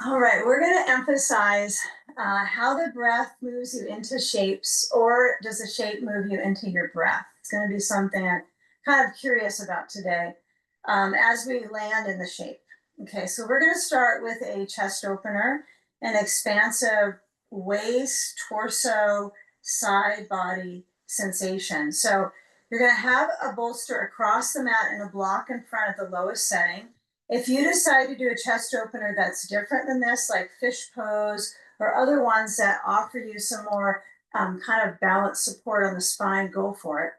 All right, we're going to emphasize how the breath moves you into shapes, or does the shape move you into your breath? It's going to be something I'm kind of curious about today as we land in the shape. Okay, so we're going to start with a chest opener, an expansive waist, torso, side body sensation. So you're going to have a bolster across the mat and a block in front at the lowest setting. If you decide to do a chest opener that's different than this, like fish pose or other ones that offer you some more kind of balance support on the spine, go for it.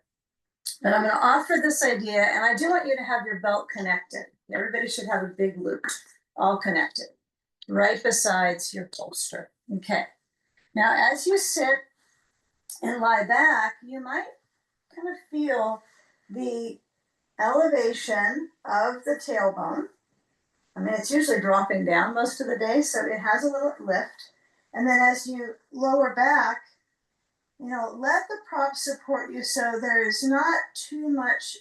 But I'm going to offer this idea, and I do want you to have your belt connected. Everybody should have a big loop, all connected, right besides your bolster. Okay. Now, as you sit and lie back, you might kind of feel the elevation of the tailbone. I mean, it's usually dropping down most of the day, so it has a little lift. And then as you lower back, let the prop support you so there is not too much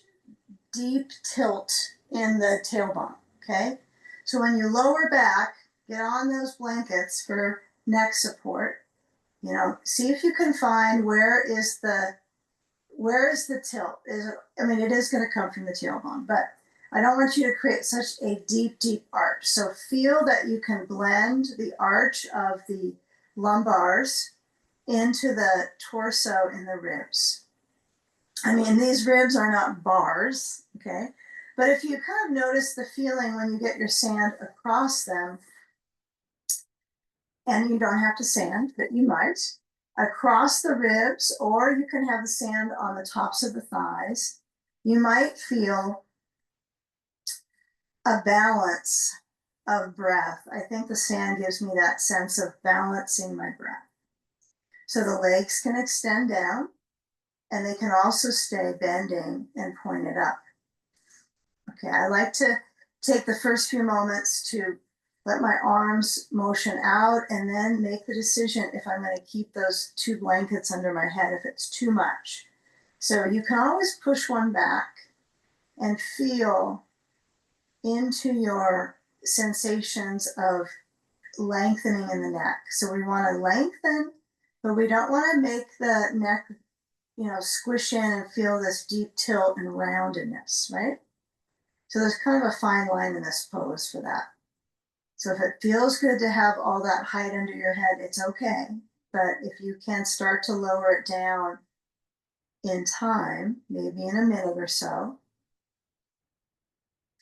deep tilt in the tailbone, okay? So when you lower back, get on those blankets for neck support. See if you can find where is the tilt. It is going to come from the tailbone, but I don't want you to create such a deep, deep arch. So feel that you can blend the arch of the lumbars into the torso and the ribs. I mean, these ribs are not bars, okay? But if you kind of notice the feeling when you get your sand across them, and you don't have to sand, but you might, across the ribs, or you can have the sand on the tops of the thighs, you might feel a balance of breath. I think the sand gives me that sense of balancing my breath. So the legs can extend down, and they can also stay bending and pointed up. Okay, I like to take the first few moments to let my arms motion out and then make the decision if I'm going to keep those two blankets under my head if it's too much. So you can always push one back and feel into your sensations of lengthening in the neck. So we want to lengthen, but we don't want to make the neck, squish in and feel this deep tilt and roundedness, right? So there's kind of a fine line in this pose for that. So if it feels good to have all that height under your head, it's okay. But if you can start to lower it down in time, maybe in a minute or so,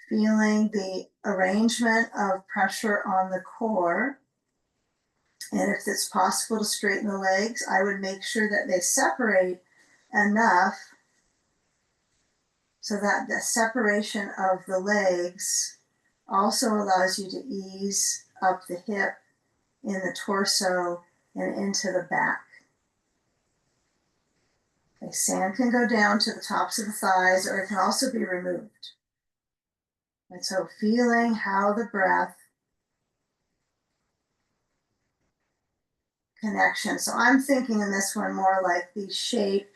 feeling the arrangement of pressure on the core. And if it's possible to straighten the legs, I would make sure that they separate enough so that the separation of the legs also allows you to ease up the hip in the torso and into the back. Okay, sand can go down to the tops of the thighs, or it can also be removed. And so feeling how the breath connection. So I'm thinking in this one more like the shape,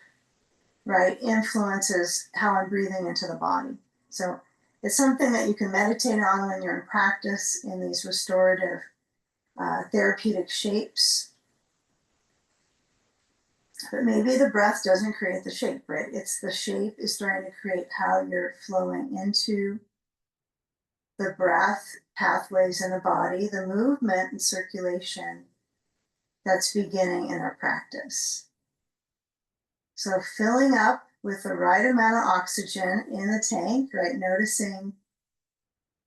right, influences how I'm breathing into the body. So it's something that you can meditate on when you're in practice in these restorative therapeutic shapes. But maybe the breath doesn't create the shape, right? It's the shape is trying to create how you're flowing into the breath pathways in the body, the movement and circulation that's beginning in our practice. So filling up with the right amount of oxygen in the tank, right? Noticing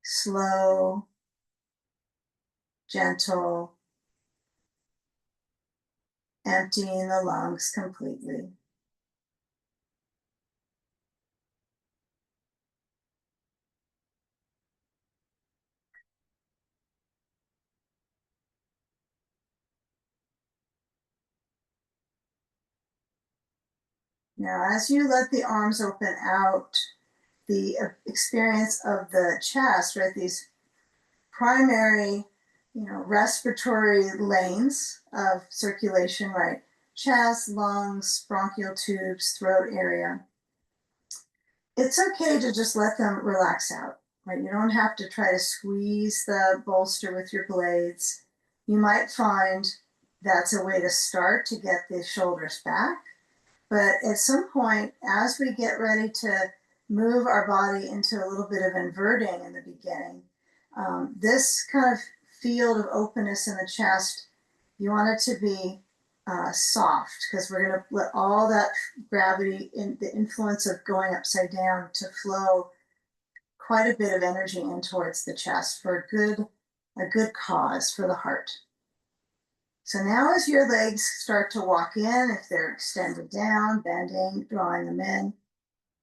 slow, gentle, emptying the lungs completely. Now, as you let the arms open out, the experience of the chest, right? These primary, respiratory lanes of circulation, right? Chest, lungs, bronchial tubes, throat area. It's okay to just let them relax out. right? You don't have to try to squeeze the bolster with your blades. You might find that's a way to start to get the shoulders back. But at some point, as we get ready to move our body into a little bit of inverting in the beginning, this kind of field of openness in the chest, you want it to be soft, because we're going to let all that gravity, in the influence of going upside down, to flow quite a bit of energy in towards the chest for a good cause for the heart. So now as your legs start to walk in, if they're extended down, bending, drawing them in,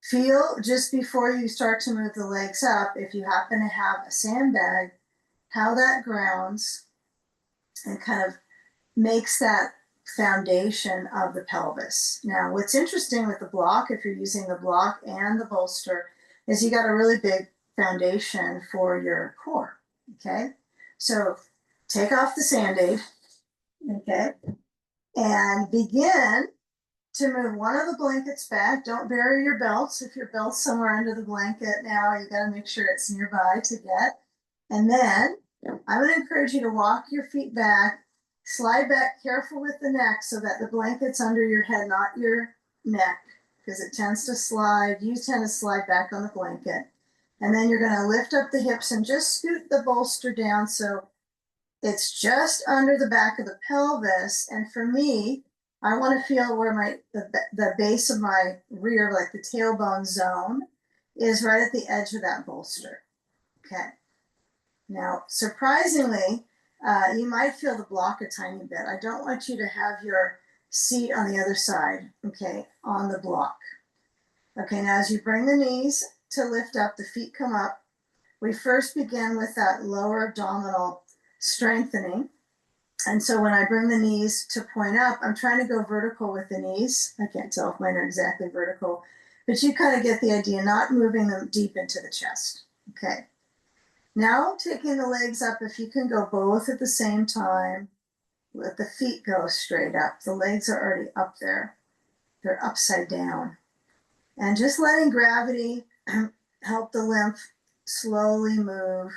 feel just before you start to move the legs up, if you happen to have a sandbag, how that grounds and kind of makes that foundation of the pelvis. Now, what's interesting with the block, if you're using the block and the bolster, is you got a really big foundation for your core, okay? So take off the Sand-Aid, okay? And begin to move one of the blankets back. Don't bury your belts. If your belt's somewhere under the blanket now, you got to make sure it's nearby to get. And then I would encourage you to walk your feet back, slide back, careful with the neck so that the blanket's under your head, not your neck, because it tends to slide. You tend to slide back on the blanket. And then you're going to lift up the hips and just scoot the bolster down so it's just under the back of the pelvis. And for me, I want to feel where the base of my rear, like the tailbone zone, is right at the edge of that bolster. Okay. Now, surprisingly, you might feel the block a tiny bit. I don't want you to have your seat on the other side, okay, on the block. Okay, now as you bring the knees to lift up, the feet come up. We first begin with that lower abdominal strengthening. And so when I bring the knees to point up, I'm trying to go vertical with the knees. I can't tell if mine are exactly vertical, but you kind of get the idea, not moving them deep into the chest. Okay. Now taking the legs up, if you can go both at the same time, let the feet go straight up. The legs are already up there. They're upside down. And just letting gravity help the lymph slowly move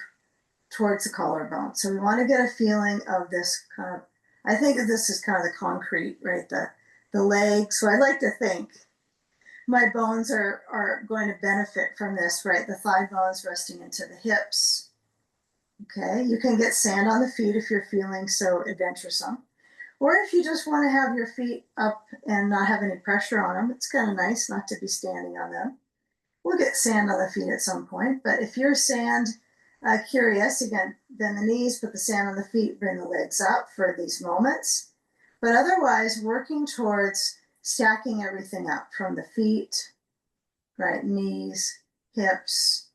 towards the collarbone. So we want to get a feeling of this kind of, I think of this as kind of the concrete, right? The legs. So I like to think my bones are going to benefit from this, right? The thigh bones resting into the hips. Okay, you can get sand on the feet if you're feeling so adventuresome. Or if you just want to have your feet up and not have any pressure on them, it's kind of nice not to be standing on them. We'll get sand on the feet at some point, but if you're sand curious, again, bend the knees, put the sand on the feet, bring the legs up for these moments. But otherwise, working towards stacking everything up from the feet, right, knees, hips,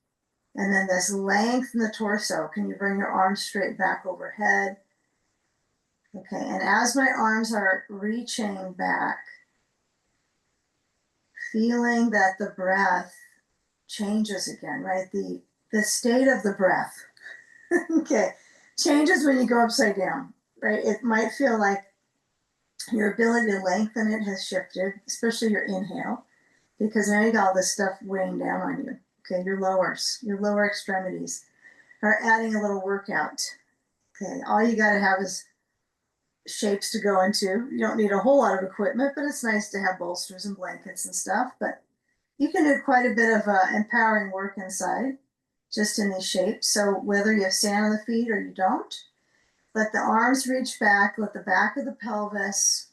and then this length in the torso. Can you bring your arms straight back overhead? Okay, and as my arms are reaching back, feeling that the breath changes again, right? The state of the breath, okay, changes when you go upside down, right? It might feel like your ability to lengthen it has shifted, especially your inhale, because now you got all this stuff weighing down on you. Okay, your lower extremities are adding a little workout. Okay, all you got to have is shapes to go into. You don't need a whole lot of equipment, but it's nice to have bolsters and blankets and stuff. But you can do quite a bit of empowering work inside, just in these shapes. So whether you have sand on the feet or you don't, let the arms reach back, let the back of the pelvis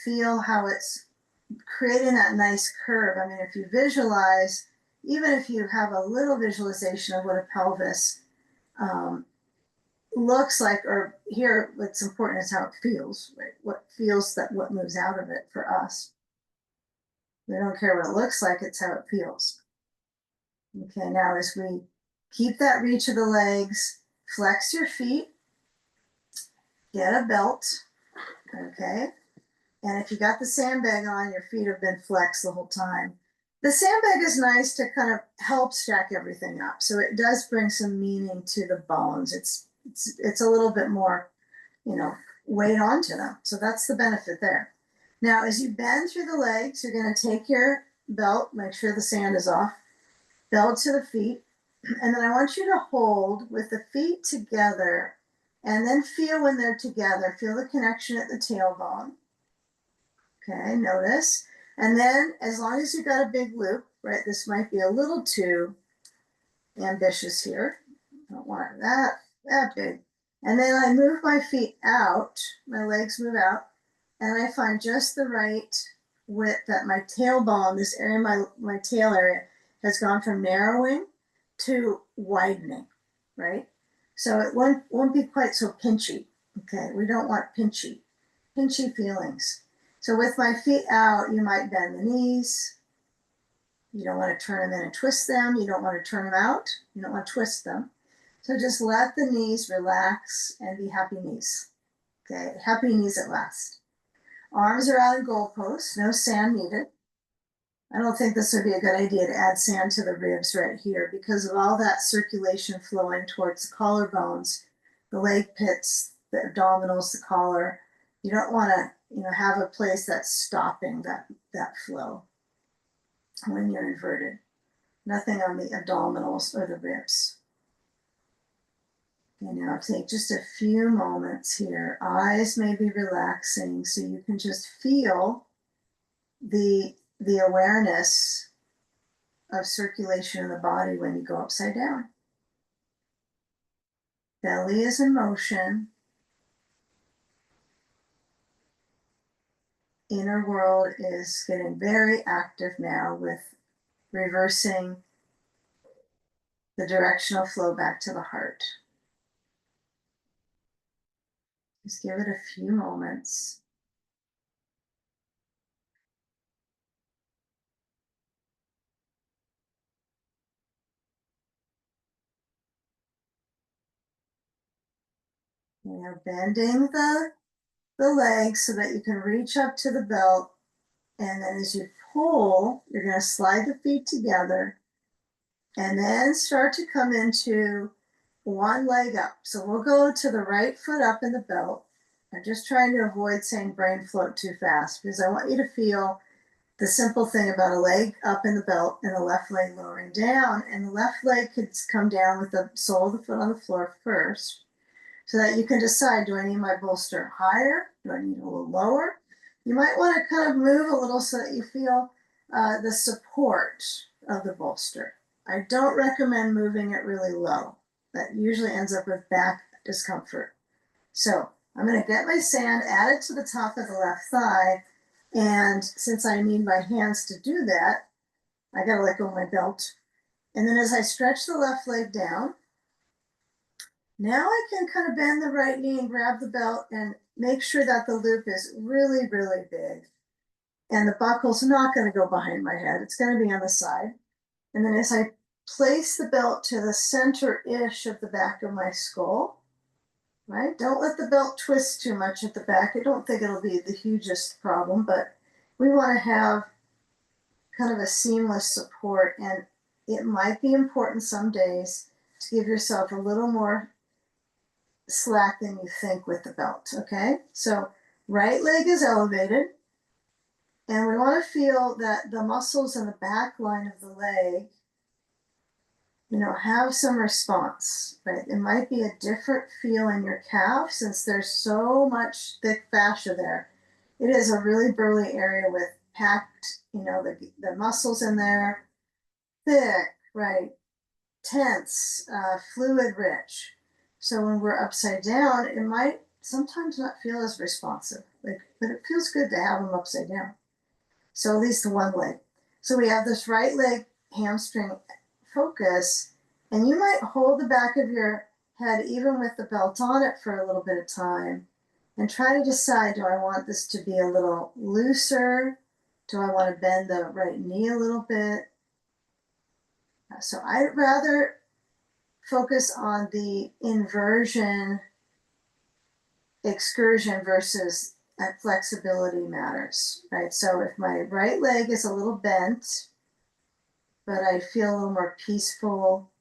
feel how it's creating that nice curve. I mean, if you visualize, even if you have a little visualization of what a pelvis looks like, or here what's important is how it feels, right? What feels, that what moves out of it for us. We don't care what it looks like, it's how it feels. Okay, now as we keep that reach of the legs, flex your feet, get a belt, okay? And if you got the sandbag on, your feet have been flexed the whole time. The sandbag is nice to kind of help stack everything up. So it does bring some meaning to the bones. It's a little bit more, weight onto them. So that's the benefit there. Now, as you bend through the legs, you're going to take your belt, make sure the sand is off, belt to the feet, And then I want you to hold with the feet together and then feel when they're together. Feel the connection at the tailbone. Okay, notice. And then as long as you've got a big loop, right, this might be a little too ambitious here. Don't want that big. And then I move my feet out, my legs move out, and I find just the right width that my tailbone, this area, my tail area, has gone from narrowing to widening, right? So it won't be quite so pinchy. Okay, we don't want pinchy feelings. So with my feet out, you might bend the knees. You don't want to turn them in and twist them. You don't want to turn them out. You don't want to twist them. So just let the knees relax and be happy knees. Okay, happy knees at last. Arms are out in goalposts, no sand needed. I don't think this would be a good idea to add sand to the ribs right here because of all that circulation flowing towards the collarbones, the leg pits, the abdominals, the collar. You don't want to, have a place that's stopping that flow when you're inverted. Nothing on the abdominals or the ribs. Okay, now take just a few moments here. Eyes may be relaxing so you can just feel the awareness of circulation in the body when you go upside down. Belly is in motion. Inner world is getting very active now with reversing the directional flow back to the heart. Just give it a few moments. Bending the legs so that you can reach up to the belt. And then as you pull, you're going to slide the feet together and then start to come into one leg up. So we'll go to the right foot up in the belt. I'm just trying to avoid saying brain float too fast because I want you to feel the simple thing about a leg up in the belt and the left leg lowering down. And the left leg could come down with the sole of the foot on the floor first so that you can decide, do I need my bolster higher? Do I need a little lower? You might want to kind of move a little so that you feel the support of the bolster. I don't recommend moving it really low. That usually ends up with back discomfort. So I'm going to get my sand, add it to the top of the left thigh. And since I need my hands to do that, I got to let go of my belt. And then as I stretch the left leg down, now I can kind of bend the right knee and grab the belt and make sure that the loop is really, really big. And the buckle's not going to go behind my head. It's going to be on the side. And then as I place the belt to the center-ish of the back of my skull, right? Don't let the belt twist too much at the back. I don't think it'll be the hugest problem, but we want to have kind of a seamless support. And it might be important some days to give yourself a little more slack than you think with the belt, okay? So right leg is elevated, and we want to feel that the muscles in the back line of the leg, have some response, right? It might be a different feel in your calf since there's so much thick fascia there. It is a really burly area with packed, the muscles in there, thick, right? Tense, fluid rich. So when we're upside down, it might sometimes not feel as responsive, but it feels good to have them upside down. So at least the one leg. So we have this right leg hamstring focus, and you might hold the back of your head even with the belt on it for a little bit of time and try to decide, do I want this to be a little looser? Do I want to bend the right knee a little bit? So I'd rather focus on the inversion excursion versus flexibility matters, right? So if my right leg is a little bent, but I feel a little more peaceful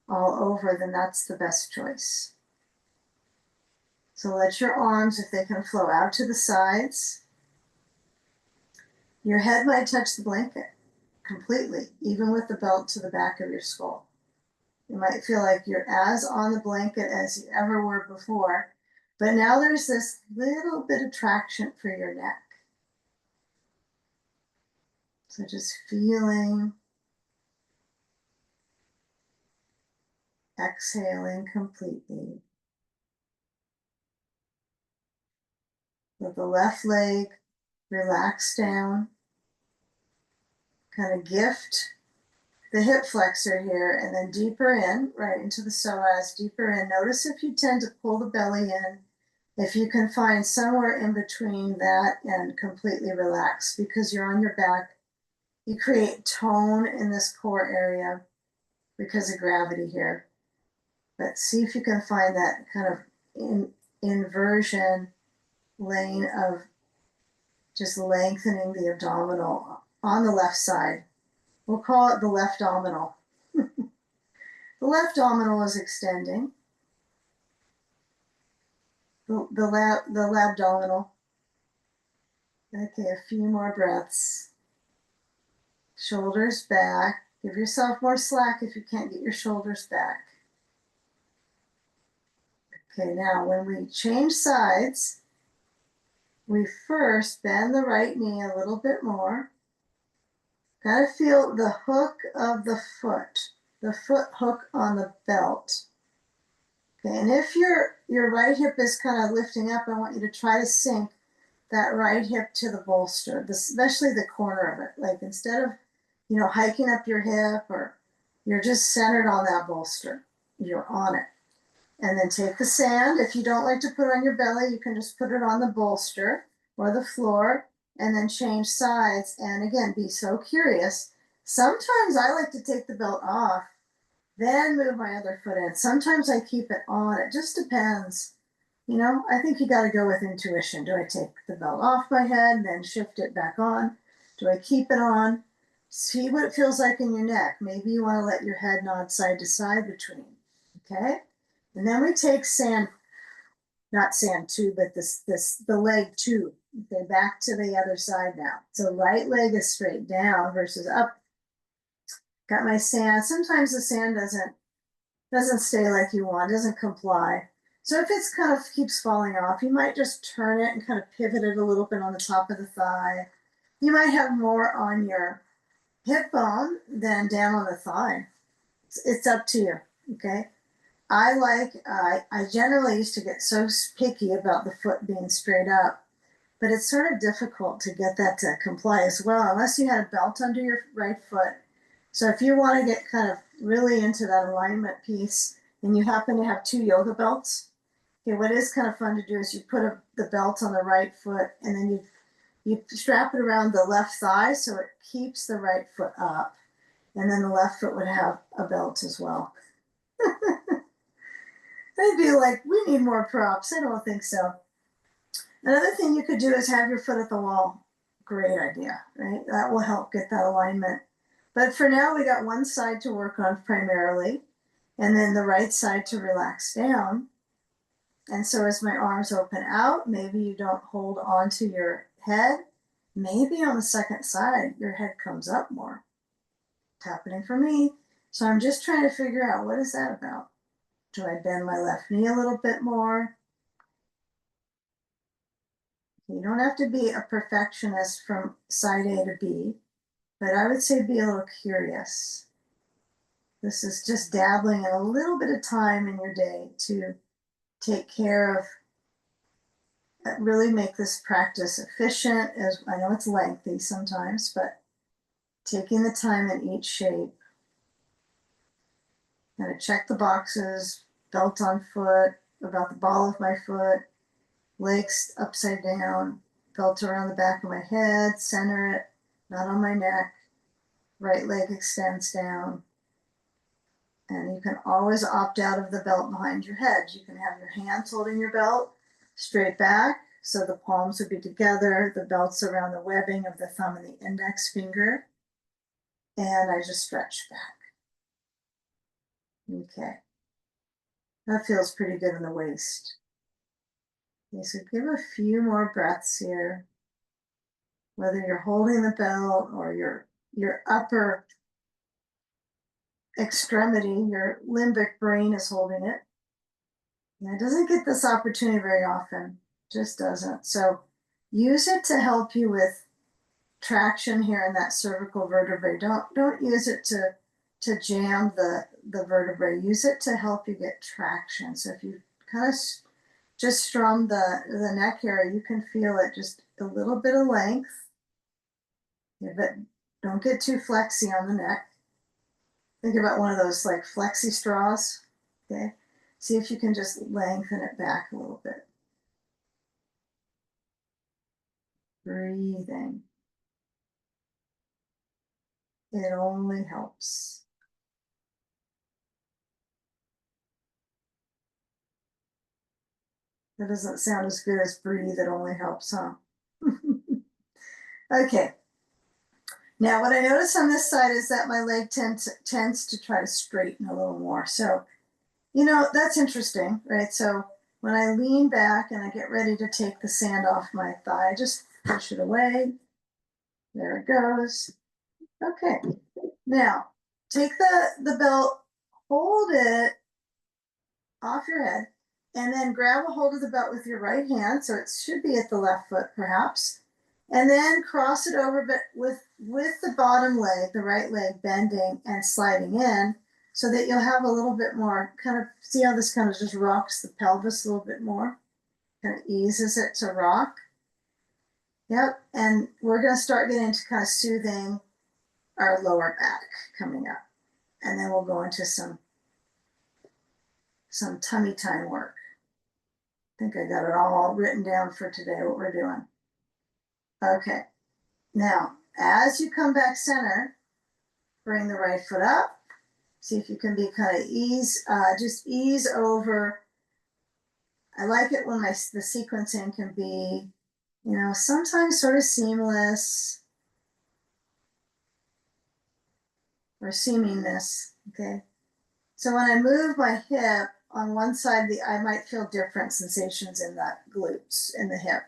all over, then that's the best choice. So let your arms, if they can, flow out to the sides. Your head might touch the blanket completely, even with the belt to the back of your skull. You might feel like you're as on the blanket as you ever were before, but now there's this little bit of traction for your neck. So just feeling, exhaling completely. Let the left leg relax down, kind of gift the hip flexor here, and then deeper in, right into the psoas, deeper in. Notice if you tend to pull the belly in, if you can find somewhere in between that and completely relax, because you're on your back. You create tone in this core area because of gravity here. But see if you can find that kind of inversion lane of just lengthening the abdominal on the left side. We'll call it the left abdominal. The left abdominal is extending. The labdominal. Okay, a few more breaths. Shoulders back. Give yourself more slack if you can't get your shoulders back. Okay, now when we change sides, we first bend the right knee a little bit more. Gotta feel the hook of the foot hook on the belt. Okay, and if your right hip is kind of lifting up, I want you to try to sink that right hip to the bolster, especially the corner of it. Like instead of, hiking up your hip, or you're just centered on that bolster. You're on it. And then take the sand. If you don't like to put it on your belly, you can just put it on the bolster or the floor, and then change sides. And again, be so curious. Sometimes I like to take the belt off, then move my other foot in. Sometimes I keep it on. It just depends. I think you got to go with intuition. Do I take the belt off my head, then shift it back on? Do I keep it on? See what it feels like in your neck. Maybe you want to let your head nod side to side between. Okay? And then we take sand, not sand two, but the leg two. Okay, back to the other side now. So right leg is straight down versus up. Got my sand. Sometimes the sand doesn't stay like you want, doesn't comply. So if it's kind of keeps falling off, you might just turn it and kind of pivot it a little bit on the top of the thigh. You might have more on your hip bone than down on the thigh. It's up to you, okay? I generally used to get so picky about the foot being straight up, but it's sort of difficult to get that to comply as well, unless you had a belt under your right foot. So if you want to get kind of really into that alignment piece, and you happen to have two yoga belts, okay, what is kind of fun to do is you put the belt on the right foot, and then you strap it around the left thigh so it keeps the right foot up, and then the left foot would have a belt as well. They'd be like, we need more props. I don't think so. Another thing you could do is have your foot at the wall. Great idea, right? That will help get that alignment. But for now, we got one side to work on primarily, and then the right side to relax down. And so as my arms open out, maybe you don't hold on to your head. Maybe on the second side, your head comes up more. It's happening for me. So I'm just trying to figure out, what is that about? Do I bend my left knee a little bit more? You don't have to be a perfectionist from side A to B, but I would say be a little curious. This is just dabbling in a little bit of time in your day to take care of, really make this practice efficient. As I know it's lengthy sometimes, but taking the time in each shape. Kind of check the boxes, belt on foot, about the ball of my foot, legs upside down, belt around the back of my head, center it, not on my neck. Right leg extends down. And you can always opt out of the belt behind your head. You can have your hands holding your belt straight back, so the palms would be together, the belt's around the webbing of the thumb and the index finger. And I just stretch back. Okay. That feels pretty good in the waist. Okay, so give a few more breaths here. Whether you're holding the belt or your upper extremity, your limbic brain is holding it. And it doesn't get this opportunity very often, just doesn't. So use it to help you with traction here in that cervical vertebrae. Don't use it to jam the vertebrae. Use it to help you get traction. So if you kind of just strum the neck area, you can feel it, just a little bit of length. Give it, don't get too flexy on the neck. Think about one of those like flexi straws. Okay. See if you can just lengthen it back a little bit. Breathing. It only helps. That doesn't sound as good as breathe, it only helps, huh? Okay. Now, what I notice on this side is that my leg tends to try to straighten a little more. So, you know, that's interesting, right? So when I lean back and I get ready to take the sand off my thigh, I just push it away. There it goes. Okay. Now, take the belt, hold it off your head, and then grab a hold of the belt with your right hand. So it should be at the left foot, perhaps. And then cross it over, but with the bottom leg, the right leg bending and sliding in, so that you'll have a little bit more kind of, see how this kind of just rocks the pelvis a little bit more? Kind of eases it to rock. Yep, and we're gonna start getting into kind of soothing our lower back coming up. And then we'll go into some tummy time work. I think I got it all written down for today, what we're doing. Okay, now, as you come back center, bring the right foot up. See if you can be kind of just ease over. I like it when the sequencing can be, you know, sometimes sort of seamless or seemingness, okay? So when I move my hip on one side, I might feel different sensations in the glutes, in the hip.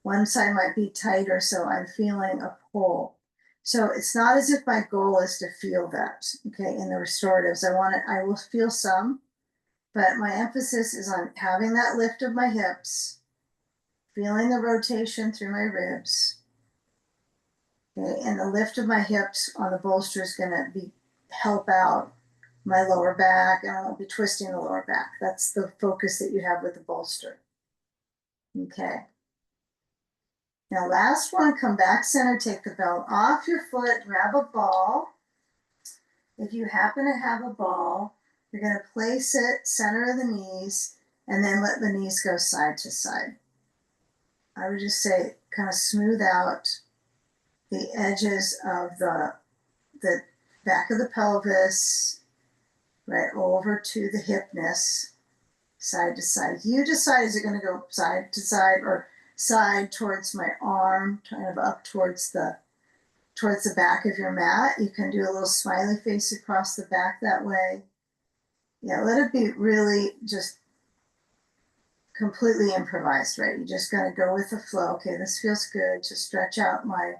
One side might be tighter, so I'm feeling a pull. So it's not as if my goal is to feel that, okay, in the restoratives. I will feel some, but my emphasis is on having that lift of my hips, feeling the rotation through my ribs, okay, and the lift of my hips on the bolster is gonna help out my lower back, and I won't be twisting the lower back. That's the focus that you have with the bolster, okay. Now, last one, come back center, take the belt off your foot, grab a ball. If you happen to have a ball, you're going to place it center of the knees and then let the knees go side to side. I would just say kind of smooth out the edges of the back of the pelvis, right over to the hipness, side to side. You decide, is it going to go side to side or side towards my arm, kind of up towards the back of your mat. You can do a little smiley face across the back that way. Yeah, let it be really just completely improvised, right? You just gotta go with the flow. Okay, this feels good to stretch out my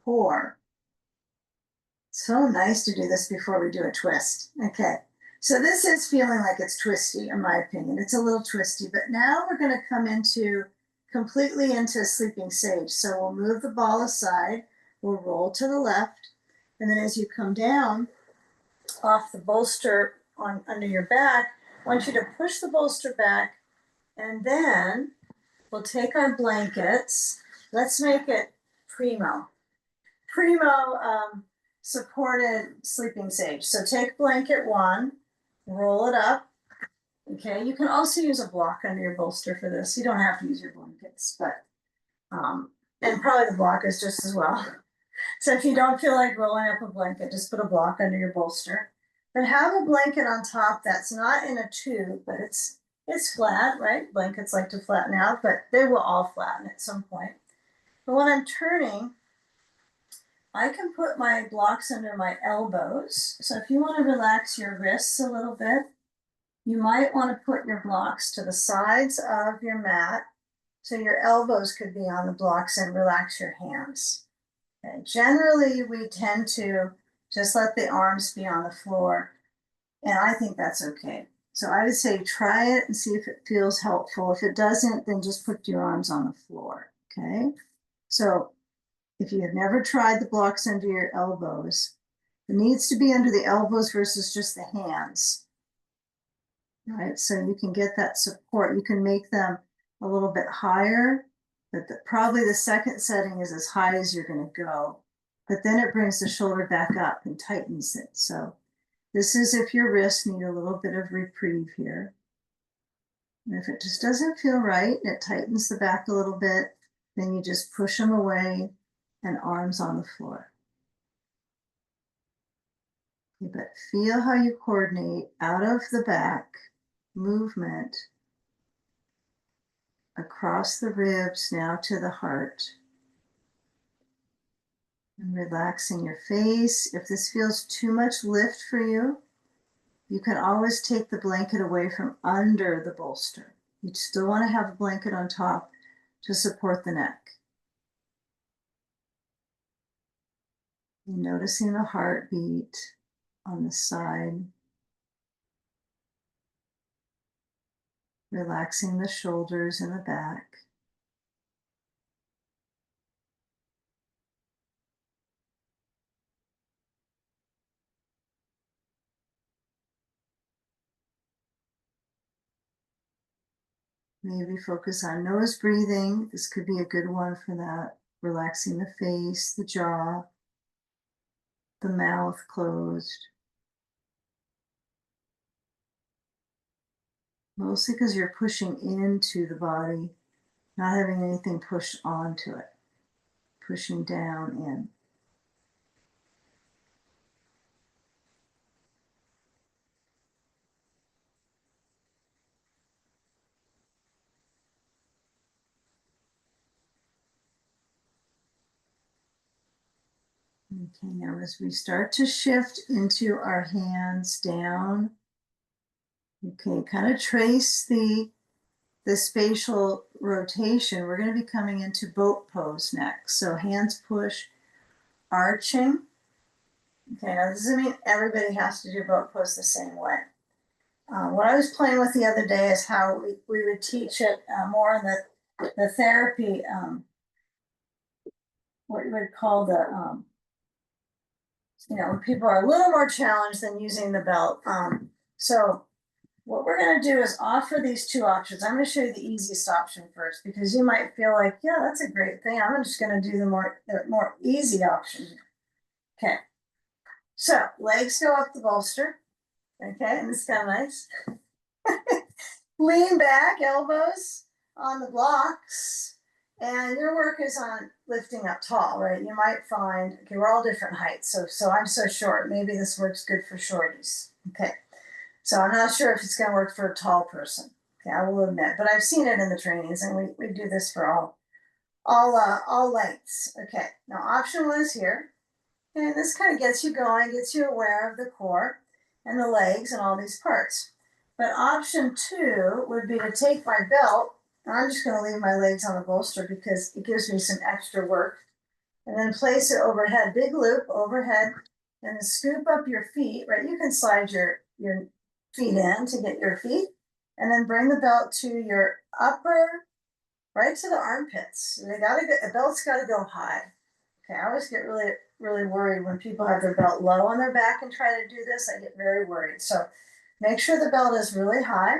core. So nice to do this before we do a twist. Okay, so this is feeling like it's twisty, in my opinion. It's a little twisty, but now we're gonna come completely into sleeping sage. So we'll move the ball aside, we'll roll to the left, and then as you come down off the bolster under your back, I want you to push the bolster back, and then we'll take our blankets. Let's make it primo supported sleeping sage. So take blanket one, roll it up. Okay, you can also use a block under your bolster for this. You don't have to use your blankets, but and probably the block is just as well. So if you don't feel like rolling up a blanket, just put a block under your bolster. But have a blanket on top that's not in a tube, but it's flat, right? Blankets like to flatten out, but they will all flatten at some point. But when I'm turning, I can put my blocks under my elbows. So if you want to relax your wrists a little bit, you might want to put your blocks to the sides of your mat so your elbows could be on the blocks and relax your hands. Okay. Generally, we tend to just let the arms be on the floor. And I think that's okay. So I would say try it and see if it feels helpful. If it doesn't, then just put your arms on the floor, okay? So if you have never tried the blocks under your elbows, it needs to be under the elbows versus just the hands, right? So you can get that support. You can make them a little bit higher, but probably the second setting is as high as you're going to go. But then it brings the shoulder back up and tightens it. So this is if your wrists need a little bit of reprieve here. And if it just doesn't feel right, and it tightens the back a little bit, then you just push them away and arms on the floor. Okay, but feel how you coordinate out of the back movement across the ribs now to the heart. And relaxing your face. If this feels too much lift for you, you can always take the blanket away from under the bolster. You still want to have a blanket on top to support the neck. You're noticing the heartbeat on the side. Relaxing the shoulders and the back. Maybe focus on nose breathing. This could be a good one for that. Relaxing the face, the jaw, the mouth closed. Mostly because you're pushing into the body, not having anything pushed onto it. Pushing down in. Okay, now as we start to shift into our hands down, okay, kind of trace the spatial rotation. We're going to be coming into boat pose next. So hands push, arching. Okay, now this doesn't mean everybody has to do boat pose the same way. What I was playing with the other day is how we would teach it more in the therapy, what you would call the, when people are a little more challenged than using the belt. So what we're going to do is offer these two options. I'm going to show you the easiest option first, because you might feel like, yeah, that's a great thing. I'm just going to do the more easy option. Okay. So legs go up the bolster. Okay, and it's kind of nice. Lean back, elbows on the blocks. And your work is on lifting up tall, right? You might find, okay, we're all different heights. So I'm so short. Maybe this works good for shorties. Okay. So I'm not sure if it's going to work for a tall person. Okay, I will admit, but I've seen it in the trainings, and we do this for all lengths. Okay, now option one is here. And this kind of gets you going, gets you aware of the core and the legs and all these parts. But option two would be to take my belt, and I'm just going to leave my legs on the bolster because it gives me some extra work, and then place it overhead, big loop overhead, and then scoop up your feet, right? You can slide your feet in to get your feet, and then bring the belt to your upper, right to the armpits. The belt's got to go high. Okay, I always get really worried when people have their belt low on their back and try to do this. I get very worried. So make sure the belt is really high.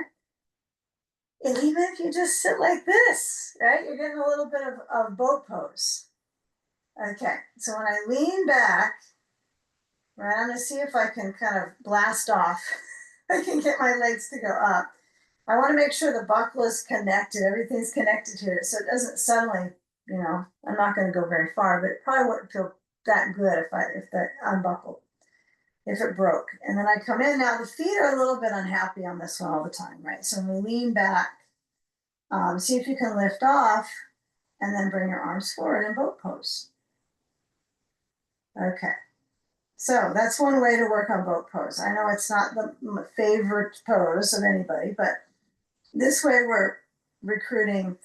And even if you just sit like this, right, you're getting a little bit of boat pose. Okay, so when I lean back, right, I'm going to see if I can kind of blast off. I can get my legs to go up. I want to make sure the buckle is connected. Everything's connected to it. So it doesn't suddenly, I'm not going to go very far, but it probably wouldn't feel that good if that unbuckled, if it broke. And then I come in. Now the feet are a little bit unhappy on this one all the time, right? So when we lean back, see if you can lift off, and then bring your arms forward in boat pose. Okay. So that's one way to work on boat pose. I know it's not the favorite pose of anybody, but this way we're recruiting.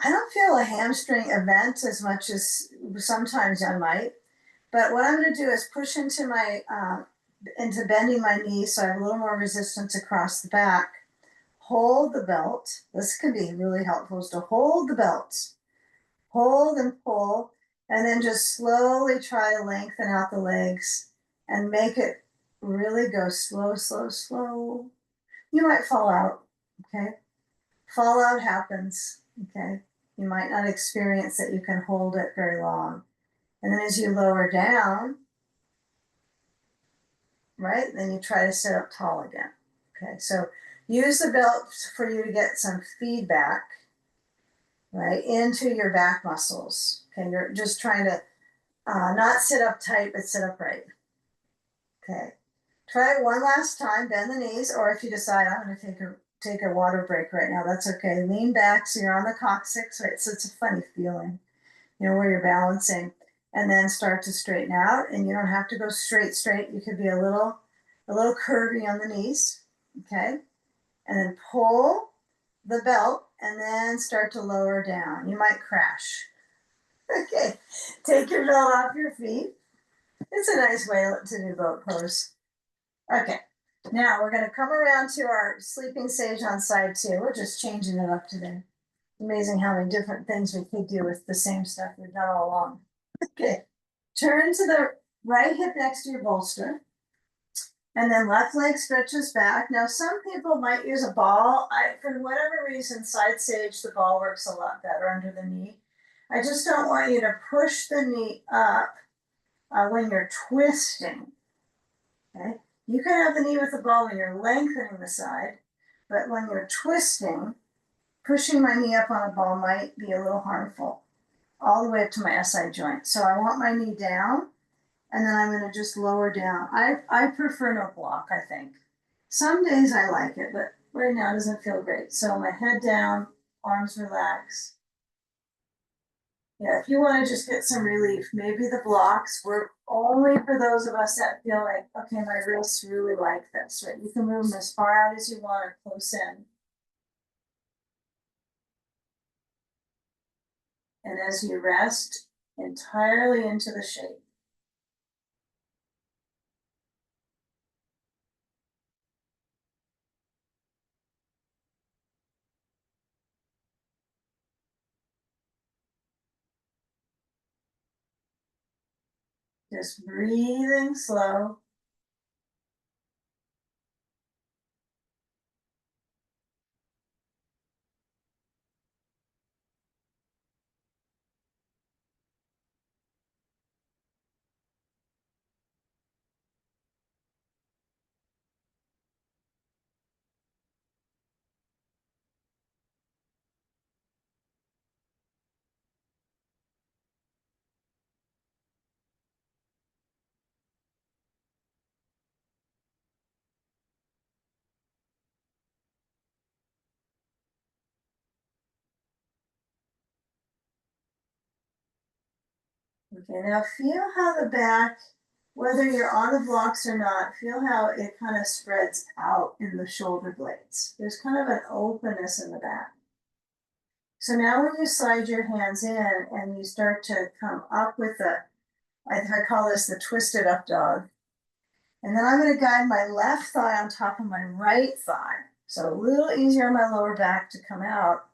I don't feel a hamstring event as much as sometimes I might, but what I'm going to do is push into my into bending my knees so I have a little more resistance across the back. Hold the belt. This can be really helpful, is to hold the belt. Hold and pull, and then just slowly try to lengthen out the legs and make it really go slow, slow, slow. You might fall out, okay? Fallout happens, okay? You might not experience that you can hold it very long. And then as you lower down, right, then you try to sit up tall again. Okay, so use the belt for you to get some feedback, right, into your back muscles. Okay, you're just trying to not sit up tight, but sit upright. Okay, try it one last time, bend the knees, or if you decide I'm going to take a water break right now, that's okay. Lean back so you're on the coccyx, right? So it's a funny feeling, you know, where you're balancing, and then start to straighten out. And you don't have to go straight. You could be a little curvy on the knees, okay? And then pull the belt and then start to lower down. You might crash. Okay, take your belt off your feet. It's a nice way to do boat pose. Okay, now we're gonna come around to our sleeping sage on side two. We're just changing it up today. Amazing how many different things we could do with the same stuff we've done all along. Okay, turn to the right hip next to your bolster. And then left leg stretches back. Now, some people might use a ball. For whatever reason, side sage, the ball works a lot better under the knee. I just don't want you to push the knee up when you're twisting. Okay, you can have the knee with the ball when you're lengthening the side, but when you're twisting, pushing my knee up on a ball might be a little harmful, all the way up to my SI joint. So I want my knee down, and then I'm going to just lower down. I prefer no block, I think. Some days I like it, but right now it doesn't feel great. So my head down, arms relaxed. Yeah, if you want to just get some relief, maybe the blocks work only for those of us that feel like, okay, my wrists really like this, right? You can move them as far out as you want or close in. And as you rest entirely into the shape. Just breathing slow. Okay, now feel how the back, whether you're on the blocks or not, feel how it kind of spreads out in the shoulder blades. There's kind of an openness in the back. So now when you slide your hands in and you start to come up with I call this the twisted up dog. And then I'm going to guide my left thigh on top of my right thigh. So a little easier on my lower back to come out.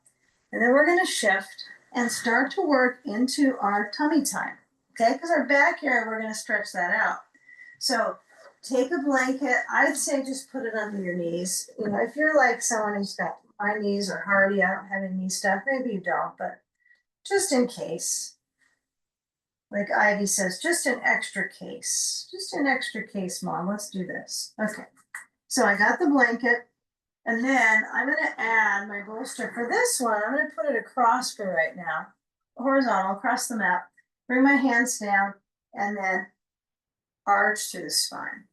And then we're going to shift and start to work into our tummy time. Okay, because our back area, we're going to stretch that out. So take a blanket. I'd say just put it under your knees. You know, if you're like someone who's got my knees are hardy, I don't have any knee stuff, maybe you don't, but just in case. Like Ivy says, just an extra case. Just an extra case, Mom. Let's do this. Okay. So I got the blanket. And then I'm going to add my bolster for this one. I'm going to put it across for right now, horizontal, across the mat. Bring my hands down and then arch through the spine.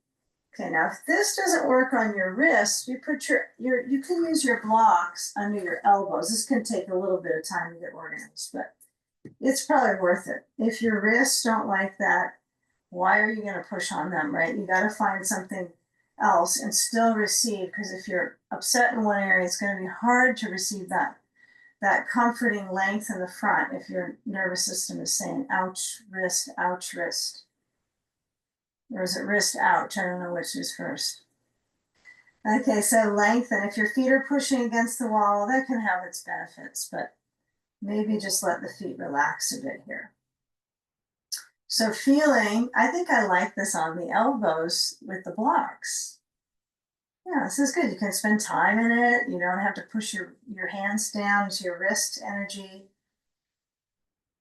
Okay, now if this doesn't work on your wrist, you put you can use your blocks under your elbows. This can take a little bit of time to get organized, but it's probably worth it. If your wrists don't like that, why are you going to push on them, right? You got to find something else and still receive, because if you're upset in one area, it's going to be hard to receive that comforting length in the front if your nervous system is saying ouch wrist, ouch wrist. Or is it wrist out? I don't know which is first. Okay, so lengthen. If your feet are pushing against the wall, that can have its benefits, but maybe just let the feet relax a bit here. So feeling, I think I like this on the elbows with the blocks. Yeah, this is good. You can spend time in it. You don't have to push your hands down into your wrist energy.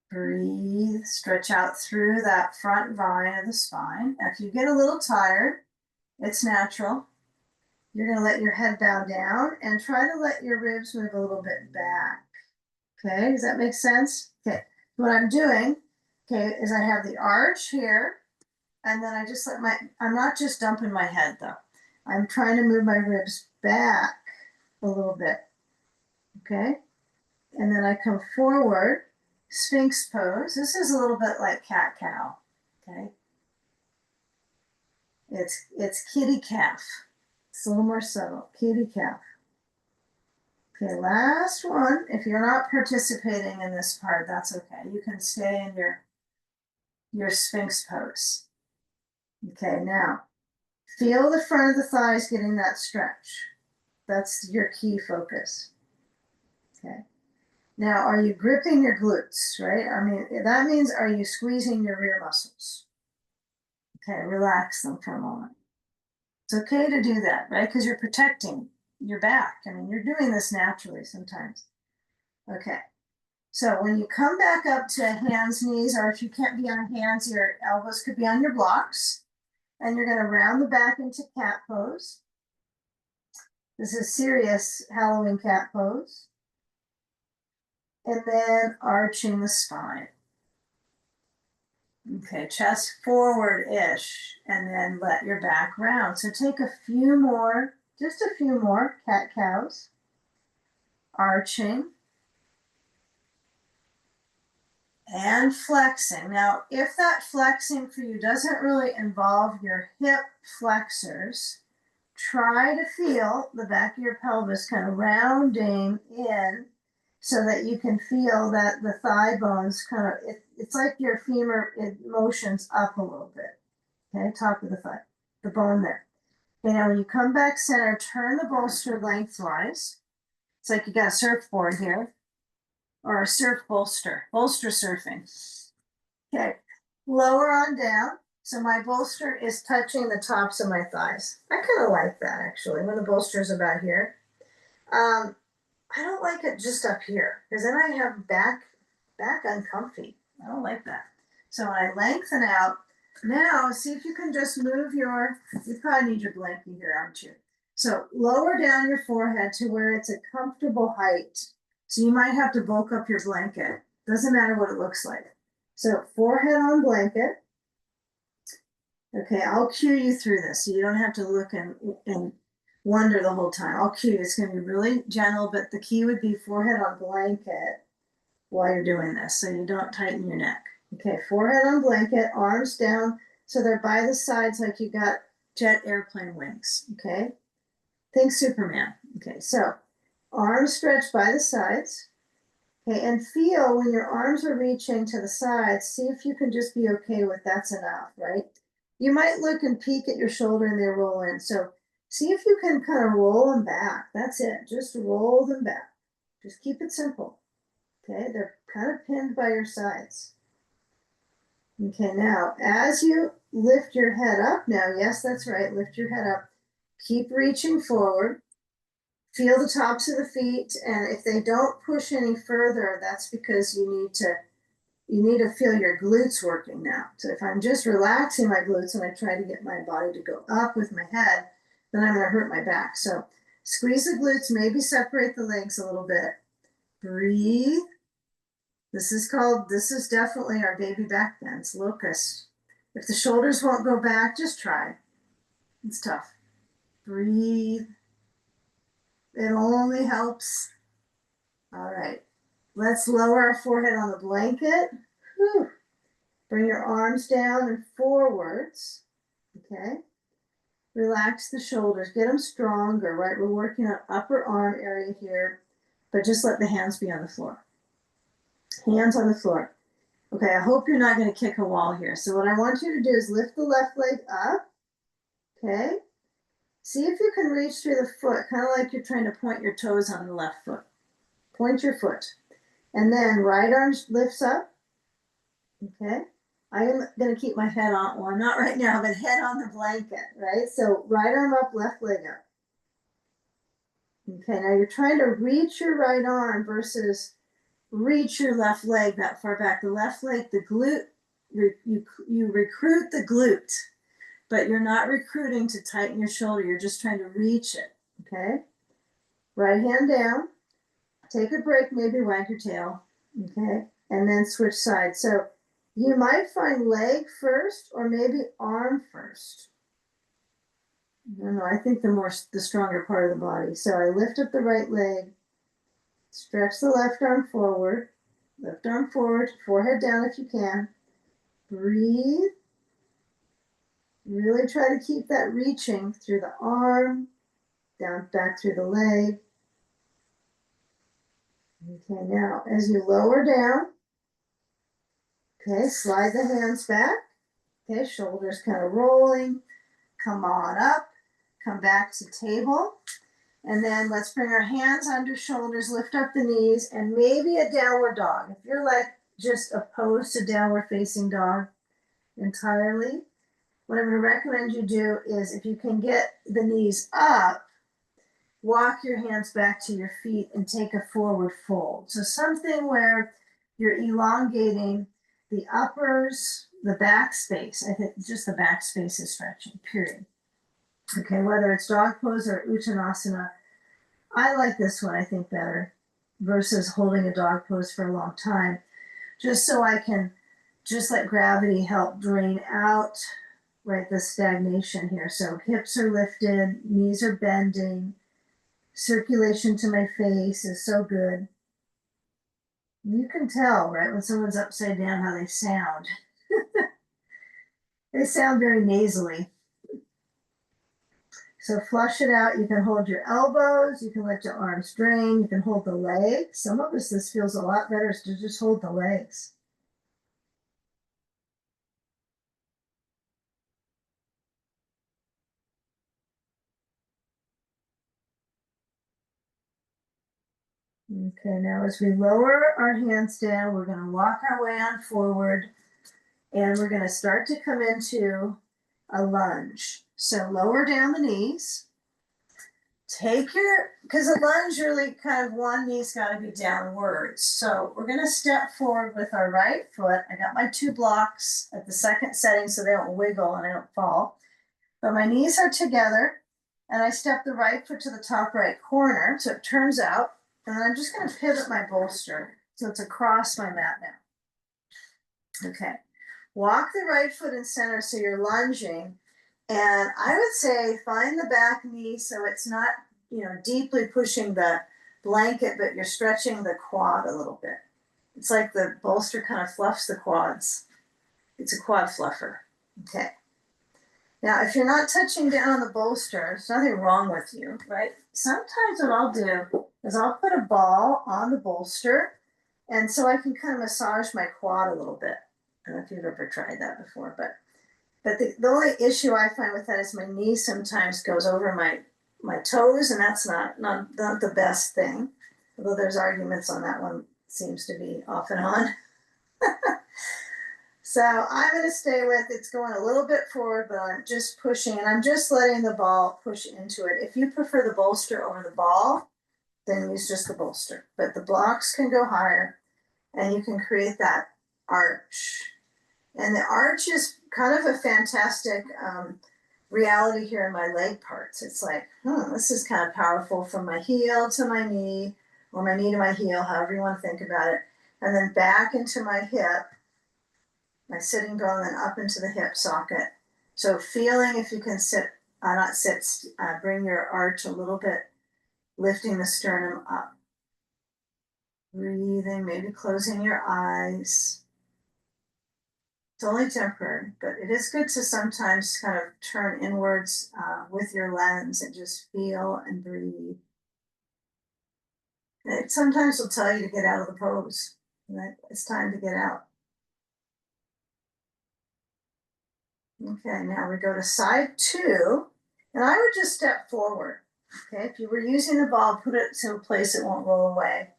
Breathe, stretch out through that front vine of the spine. If you get a little tired, it's natural. You're going to let your head bow down and try to let your ribs move a little bit back. Okay, does that make sense? Okay, what I'm doing, okay, is I have the arch here, and then I just let I'm not just dumping my head though. I'm trying to move my ribs back a little bit. Okay, and then I come forward, Sphinx pose. This is a little bit like cat cow. Okay, it's kitty calf. It's a little more subtle, kitty calf. Okay, last one. If you're not participating in this part, that's okay. You can stay in your Sphinx pose. Okay, now feel the front of the thighs getting that stretch. That's your key focus. Okay. Now, are you gripping your glutes, right? I mean, that means, are you squeezing your rear muscles? Okay, relax them for a moment. It's okay to do that, right? Because you're protecting your back. I mean, you're doing this naturally sometimes. Okay. So when you come back up to hands, knees, or if you can't be on hands, your elbows could be on your blocks. And you're going to round the back into cat pose. This is serious Halloween cat pose. And then arching the spine. Okay, chest forward-ish, and then let your back round. So take a few more, just a few more cat cows. Arching. And flexing. Now, if that flexing for you doesn't really involve your hip flexors, try to feel the back of your pelvis kind of rounding in so that you can feel that the thigh bones kind of, it's like your femur, it motions up a little bit. Okay, top of the thigh, the bone there. Okay, now when you come back center, turn the bolster lengthwise. It's like you got a surfboard here, or a surf bolster surfing. Okay, lower on down. So my bolster is touching the tops of my thighs. I kind of like that actually, when the bolster is about here. I don't like it just up here because then I have back uncomfy. I don't like that. So when I lengthen out, now see if you can just move you probably need your blanket here, aren't you? So lower down your forehead to where it's a comfortable height. So you might have to bulk up your blanket. Doesn't matter what it looks like. So forehead on blanket. Okay, I'll cue you through this so you don't have to look and wonder the whole time. I'll cue you. It's going to be really gentle, but the key would be forehead on blanket while you're doing this so you don't tighten your neck. Okay, forehead on blanket, arms down so they're by the sides like you got jet airplane wings. Okay, think Superman. Okay, so arms stretched by the sides. Okay, and feel when your arms are reaching to the sides, see if you can just be okay with that's enough, right? You might look and peek at your shoulder and they roll in. So see if you can kind of roll them back. That's it. Just roll them back. Just keep it simple. Okay, they're kind of pinned by your sides. Okay, now as you lift your head up now, yes, that's right, lift your head up. Keep reaching forward. Feel the tops of the feet, and if they don't push any further, that's because you need to feel your glutes working now. So if I'm just relaxing my glutes and I try to get my body to go up with my head, then I'm going to hurt my back. So squeeze the glutes, maybe separate the legs a little bit. Breathe. This is definitely our baby back bends, locust. If the shoulders won't go back, just try. It's tough. Breathe. It only helps. All right. Let's lower our forehead on the blanket. Whew. Bring your arms down and forwards. Okay. Relax the shoulders. Get them stronger, right? We're working on upper arm area here, but just let the hands be on the floor. Hands on the floor. Okay, I hope you're not going to kick a wall here. So what I want you to do is lift the left leg up. Okay. See if you can reach through the foot, kind of like you're trying to point your toes on the left foot. Point your foot. And then right arm lifts up. Okay. I am going to keep my head on, well, not right now, but head on the blanket, right? So right arm up, left leg up. Okay, now you're trying to reach your right arm versus reach your left leg that far back. The left leg, the glute, you recruit the glute, but you're not recruiting to tighten your shoulder. You're just trying to reach it, okay? Right hand down, take a break, maybe wag your tail, okay? And then switch sides. So you might find leg first or maybe arm first. I don't know, I think the stronger part of the body. So I lift up the right leg, stretch the left arm forward, left arm forward, forehead down if you can. Breathe. Really try to keep that reaching through the arm, down back through the leg. Okay, now as you lower down, okay, slide the hands back. Okay, shoulders kind of rolling. Come on up, come back to table. And then let's bring our hands under shoulders, lift up the knees, and maybe a downward dog. If you're like just opposed to downward facing dog entirely, what I'm going to recommend you do is if you can get the knees up, walk your hands back to your feet and take a forward fold. So something where you're elongating the uppers, the back space. I think just the back space is stretching, period. Okay, whether it's dog pose or Uttanasana, I like this one, I think, better versus holding a dog pose for a long time, just so I can just let gravity help drain out, right, the stagnation here. So hips are lifted, knees are bending, circulation to my face is so good. You can tell, right, when someone's upside down how they sound. They sound very nasally. So flush it out. You can hold your elbows. You can let your arms drain. You can hold the legs. Some of us, this feels a lot better to just hold the legs. Okay, now as we lower our hands down, we're going to walk our way on forward and we're going to start to come into a lunge. So lower down the knees. Take your, because a lunge really kind of one knee's got to be downwards. So we're going to step forward with our right foot. I got my 2 blocks at the second setting so they don't wiggle and I don't fall. But my knees are together and I step the right foot to the top right corner. So it turns out, and then I'm just going to pivot my bolster. So it's across my mat now. Okay. Walk the right foot in center so you're lunging. And I would say find the back knee so it's not, deeply pushing the blanket, but you're stretching the quad a little bit. It's like the bolster kind of fluffs the quads. It's a quad fluffer. Okay. Now, if you're not touching down on the bolster, there's nothing wrong with you, right? Sometimes what I'll do is I'll put a ball on the bolster, and so I can kind of massage my quad a little bit. I don't know if you've ever tried that before, but the only issue I find with that is my knee sometimes goes over my toes, and that's not the best thing. Although there's arguments on that one, seems to be off and on. So I'm going to stay with it's going a little bit forward, but I'm just pushing and I'm just letting the ball push into it. If you prefer the bolster over the ball, then use just the bolster. But the blocks can go higher and you can create that arch. And the arch is kind of a fantastic reality here in my leg parts. It's like, this is kind of powerful from my heel to my knee, or my knee to my heel, however you want to think about it. And then back into my hip, my sitting bone, then up into the hip socket. So feeling if you can bring your arch a little bit, lifting the sternum up. Breathing, maybe closing your eyes. It's only temporary, but it is good to sometimes kind of turn inwards with your lens and just feel and breathe. It sometimes will tell you to get out of the pose, that it's time to get out. Okay, now we go to side two, and I would just step forward. Okay, if you were using the ball, put it to a place it won't roll away.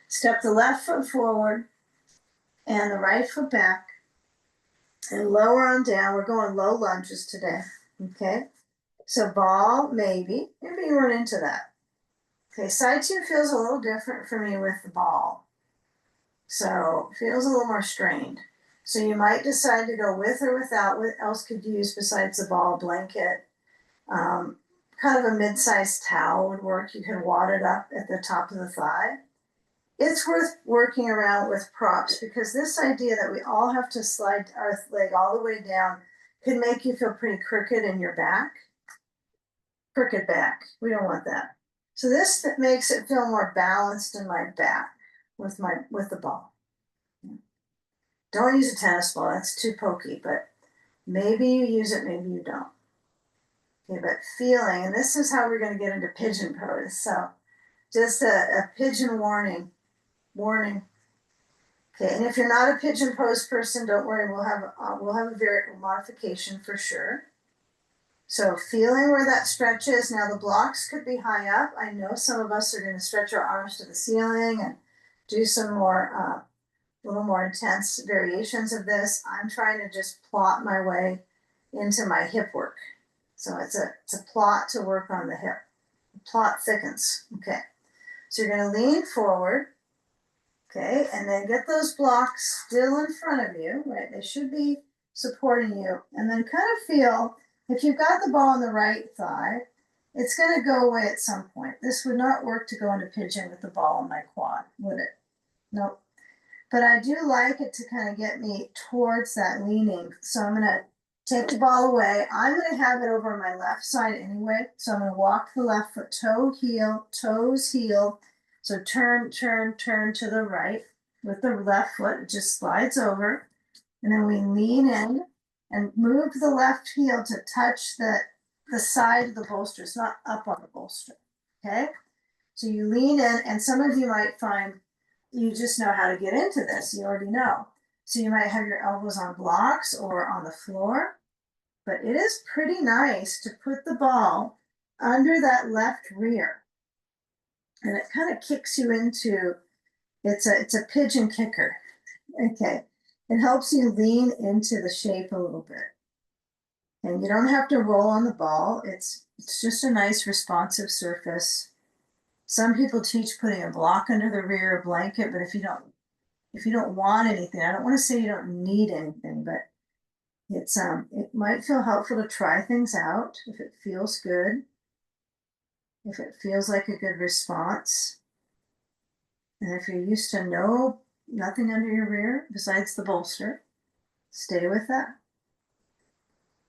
Step the left foot forward and the right foot back and lower on down. We're going low lunges today. Okay, so ball, maybe you weren't into that. Okay, side two feels a little different for me with the ball. So feels a little more strained. So you might decide to go with or without. What else could you use besides the ball? Blanket, kind of a mid-sized towel would work. You can wad it up at the top of the thigh. It's worth working around with props because this idea that we all have to slide our leg all the way down could make you feel pretty crooked in your back. Crooked back. We don't want that. So this makes it feel more balanced in my back with the ball. Don't use a tennis ball, that's too pokey, but maybe you use it, maybe you don't. Okay, but feeling, and this is how we're going to get into pigeon pose. So just a pigeon warning. Okay, and if you're not a pigeon pose person, don't worry, we'll have a variable modification for sure. So feeling where that stretch is. Now the blocks could be high up. I know some of us are going to stretch our arms to the ceiling and do some more little more intense variations of this. I'm trying to just plot my way into my hip work. So it's a plot to work on the hip. The plot thickens. Okay. So you're going to lean forward. Okay. And then get those blocks still in front of you, right? They should be supporting you. And then kind of feel, if you've got the ball on the right thigh, it's going to go away at some point. This would not work to go into pigeon with the ball on my quad, would it? Nope. But I do like it to kind of get me towards that leaning. So I'm going to take the ball away. I'm going to have it over on my left side anyway. So I'm going to walk the left foot, toe, heel, toes, heel. So turn to the right with the left foot. It just slides over. And then we lean in and move the left heel to touch the side of the bolster. It's not up on the bolster. Okay? So you lean in, and some of you might find you just know how to get into this. You already know. So you might have your elbows on blocks or on the floor, but it is pretty nice to put the ball under that left rear. And it kind of kicks you into, it's a pigeon kicker. Okay. It helps you lean into the shape a little bit. And you don't have to roll on the ball. It's just a nice responsive surface. Some people teach putting a block under the rear, a blanket, but if you don't want anything, I don't want to say you don't need anything, but it might feel helpful to try things out if it feels good, if it feels like a good response. And if you're used to nothing under your rear besides the bolster, stay with that.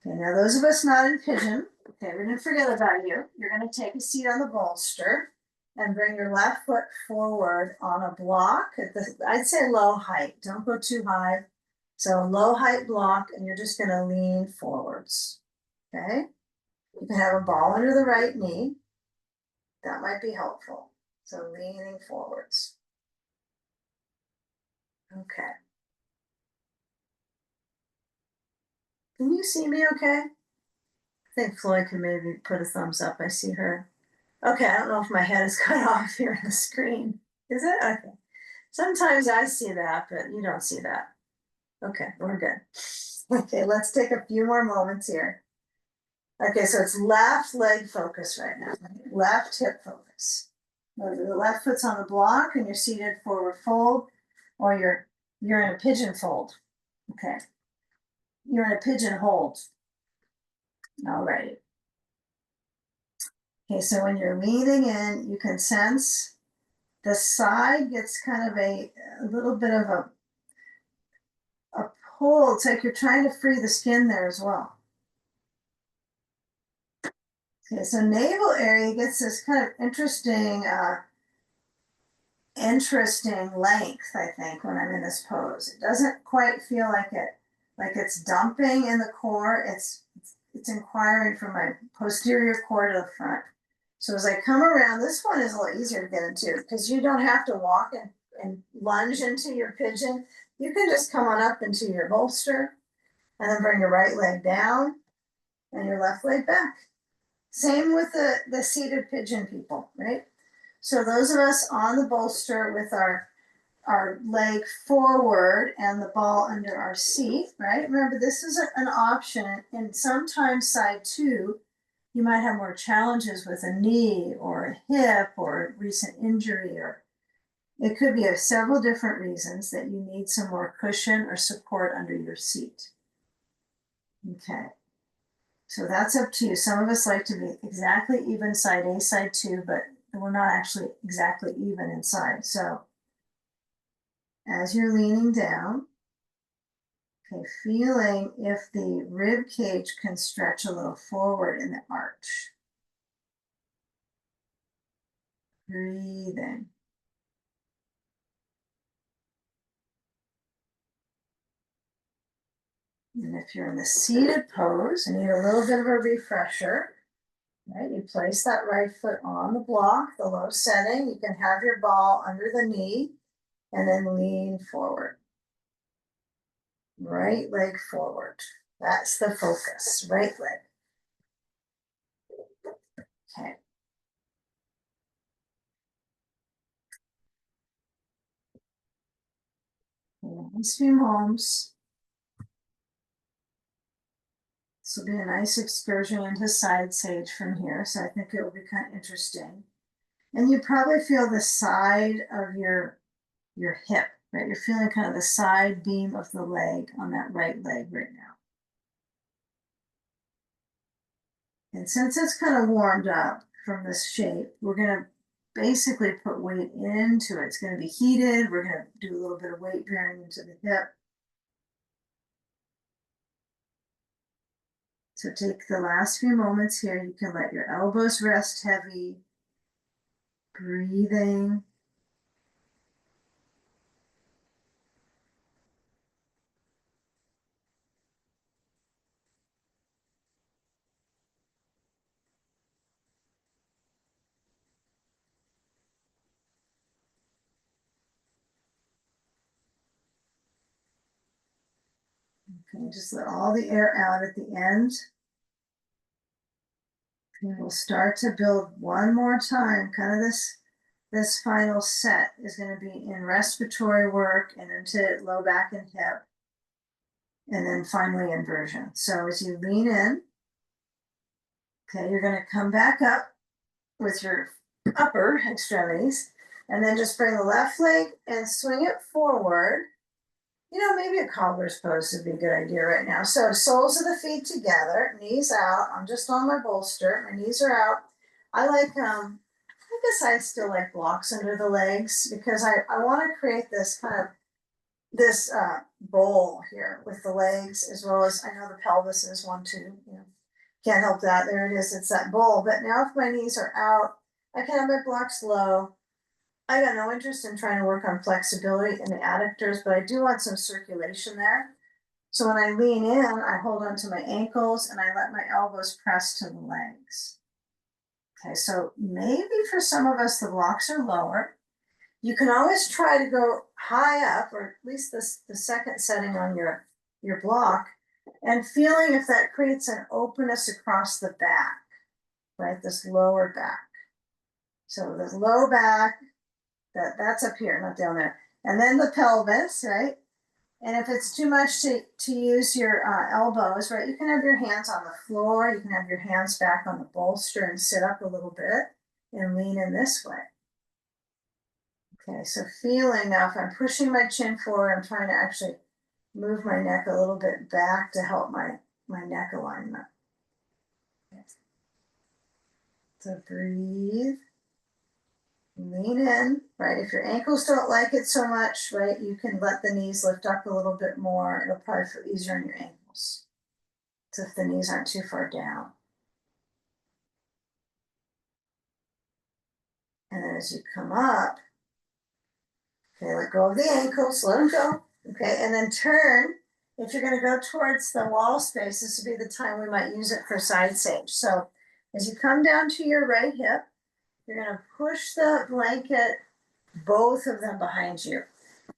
Okay, now those of us not in pigeon, okay, we didn't forget about you. You're going to take a seat on the bolster and bring your left foot forward on a block at I'd say low height. Don't go too high. So low height block, and you're just going to lean forwards. Okay. You can have a ball under the right knee. That might be helpful. So leaning forwards. Okay. Can you see me okay? I think Floyd can maybe put a thumbs up. I see her. Okay, I don't know if my head is cut off here on the screen. Is it? Okay. Sometimes I see that, but you don't see that. Okay, we're good. Okay, let's take a few more moments here. Okay, so it's left leg focus right now. Left hip focus. The left foot's on the block and you're seated forward fold, or you're in a pigeon fold. Okay. You're in a pigeon hold. All right. Okay, so when you're leaning in, you can sense the side gets kind of a little bit of a pull. It's like you're trying to free the skin there as well. Okay, so navel area gets this kind of interesting length, I think, when I'm in this pose. It doesn't quite feel like it's dumping in the core. It's inquiring from my posterior core to the front. So as I come around, this one is a little easier to get into because you don't have to walk and lunge into your pigeon. You can just come on up into your bolster And then bring your right leg down and your left leg back. Same with the seated pigeon people, right? So those of us on the bolster with our leg forward and the ball under our seat, right? Remember, this is an option, and sometimes side two, you might have more challenges with a knee or a hip or a recent injury, or it could be several different reasons that you need some more cushion or support under your seat. Okay, so that's up to you. Some of us like to be exactly even side A, side two, but we're not actually exactly even inside. So as you're leaning down, okay, feeling if the rib cage can stretch a little forward in the arch. Breathing. And if you're in the seated pose and need a little bit of a refresher, right, you place that right foot on the block, the low setting. You can have your ball under the knee and then lean forward. Right leg forward. That's the focus, right leg. Okay. Nice few homes. This will be a nice excursion into side sage from here, so I think it will be kind of interesting. And you probably feel the side of your hip, right? You're feeling kind of the side beam of the leg on that right leg right now. And since it's kind of warmed up from this shape, we're going to basically put weight into it. It's going to be heated. We're going to do a little bit of weight bearing into the hip. So take the last few moments here. You can let your elbows rest heavy, breathing. Okay, just let all the air out at the end. And we'll start to build one more time. Kind of this final set is going to be in respiratory work and into low back and hip. And then finally inversion. So as you lean in, okay, you're going to come back up with your upper extremities and then just bring the left leg and swing it forward. You know, maybe a cobbler's pose would be a good idea right now. So soles of the feet together, knees out. I'm just on my bolster. My knees are out. I guess I still like blocks under the legs because I want to create this kind of this bowl here with the legs, as well as I know the pelvis is one too. You know, can't help that. There it is. It's that bowl. But now if my knees are out, I can have my blocks low. I got no interest in trying to work on flexibility in the adductors, but I do want some circulation there. So when I lean in, I hold onto my ankles and I let my elbows press to the legs. Okay, so maybe for some of us, the blocks are lower. You can always try to go high up, or at least the second setting on your block, and feeling if that creates an openness across the back, right? This lower back. So the low back, that's up here, not down there. And then the pelvis, right? And if it's too much to use your elbows, right, you can have your hands on the floor. You can have your hands back on the bolster and sit up a little bit and lean in this way. Okay, so feeling now, if I'm pushing my chin forward, I'm trying to actually move my neck a little bit back to help my neck alignment. Okay. So breathe, lean in, right? If your ankles don't like it so much, right, you can let the knees lift up a little bit more. It'll probably feel easier on your ankles. So if the knees aren't too far down. And then as you come up, okay, let go of the ankles, let them go. Okay, and then turn. If you're going to go towards the wall space, this would be the time we might use it for side sage. So as you come down to your right hip, you're going to push the blanket, both of them behind you.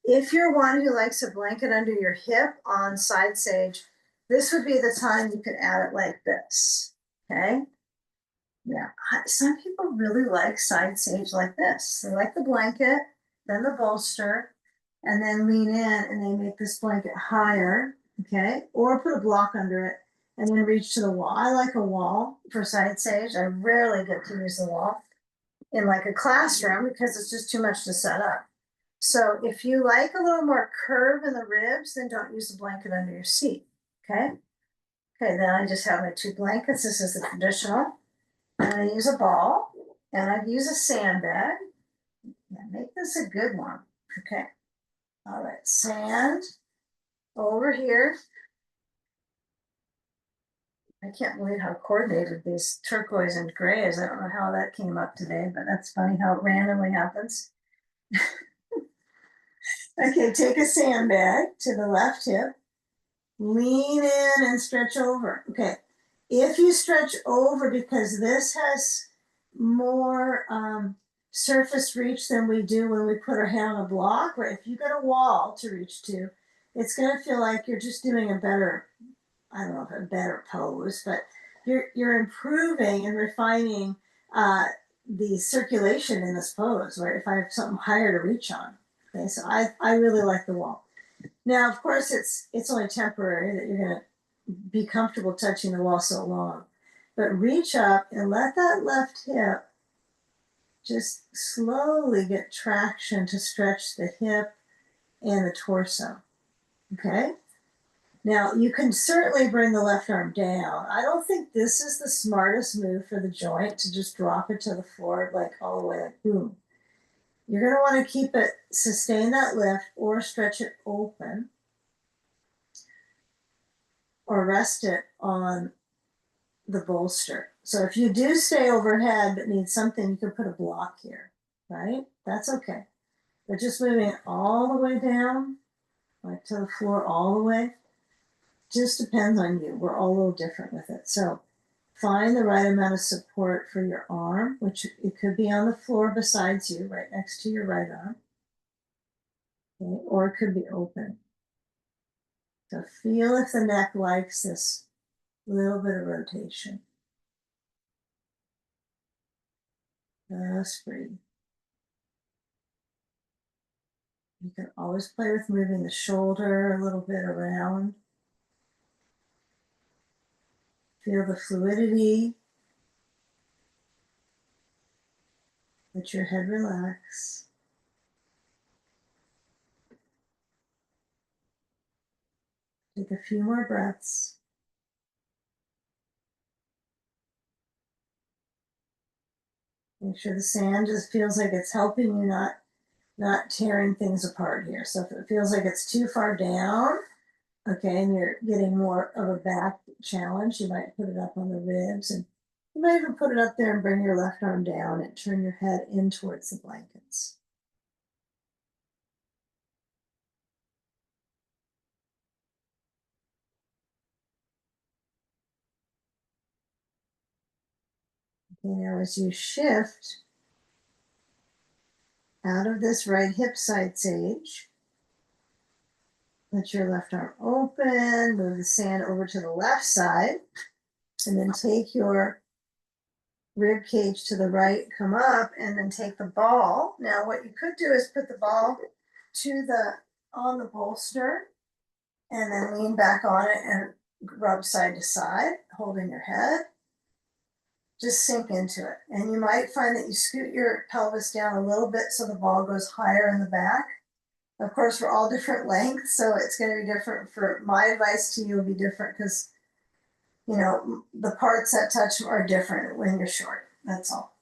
If you're one who likes a blanket under your hip on side sage, this would be the time you could add it like this, okay? Yeah, some people really like side sage like this. They like the blanket, then the bolster, and then lean in and they make this blanket higher, okay? Or put a block under it and then reach to the wall. I like a wall for side sage. I rarely get to use the wall in like a classroom because it's just too much to set up. So if you like a little more curve in the ribs, then don't use the blanket under your seat, okay? Okay, then I just have my two blankets. This is the traditional. And I use a ball and I use a sandbag. Yeah, make this a good one. Okay. All right, sand over here. I can't believe how coordinated these turquoise and gray is. I don't know how that came up today, but that's funny how it randomly happens. Okay, take a sandbag to the left hip, lean in and stretch over. Okay, if you stretch over, because this has more surface reach than we do when we put our hand on a block, or if you got a wall to reach to, it's going to feel like you're just doing a better, I don't know if a better pose, but you're improving and refining the circulation in this pose, right? If I have something higher to reach on. Okay, so I really like the wall. Now, of course, it's only temporary that you're going to be comfortable touching the wall so long. But reach up and let that left hip just slowly get traction to stretch the hip and the torso. Okay? Now, you can certainly bring the left arm down. I don't think this is the smartest move for the joint to just drop it to the floor, like all the way, like boom. You're going to want to keep it, sustain that lift or stretch it open or rest it on the bolster. So if you do stay overhead but need something, you can put a block here, right? That's okay. But just moving it all the way down, like to the floor all the way, just depends on you. We're all a little different with it. So find the right amount of support for your arm, which it could be on the floor besides you, right next to your right arm, okay? Or it could be open. So feel if the neck likes this little bit of rotation. Just breathe. You can always play with moving the shoulder a little bit around. Feel the fluidity. Let your head relax. Take a few more breaths. Make sure the sand just feels like it's helping you, not tearing things apart here. So if it feels like it's too far down, okay, and you're getting more of a back challenge, you might put it up on the ribs, and you might even put it up there and bring your left arm down and turn your head in towards the blankets. Okay, now as you shift out of this right hip side sage, let your left arm open, move the sand over to the left side, and then take your rib cage to the right, come up, and then take the ball. Now, what you could do is put the ball on the bolster, and then lean back on it and rub side to side, holding your head. Just sink into it. And you might find that you scoot your pelvis down a little bit so the ball goes higher in the back. Of course, we're all different lengths, so it's going to be different. For my advice to you will be different because, you know, the parts that touch are different when you're short. That's all.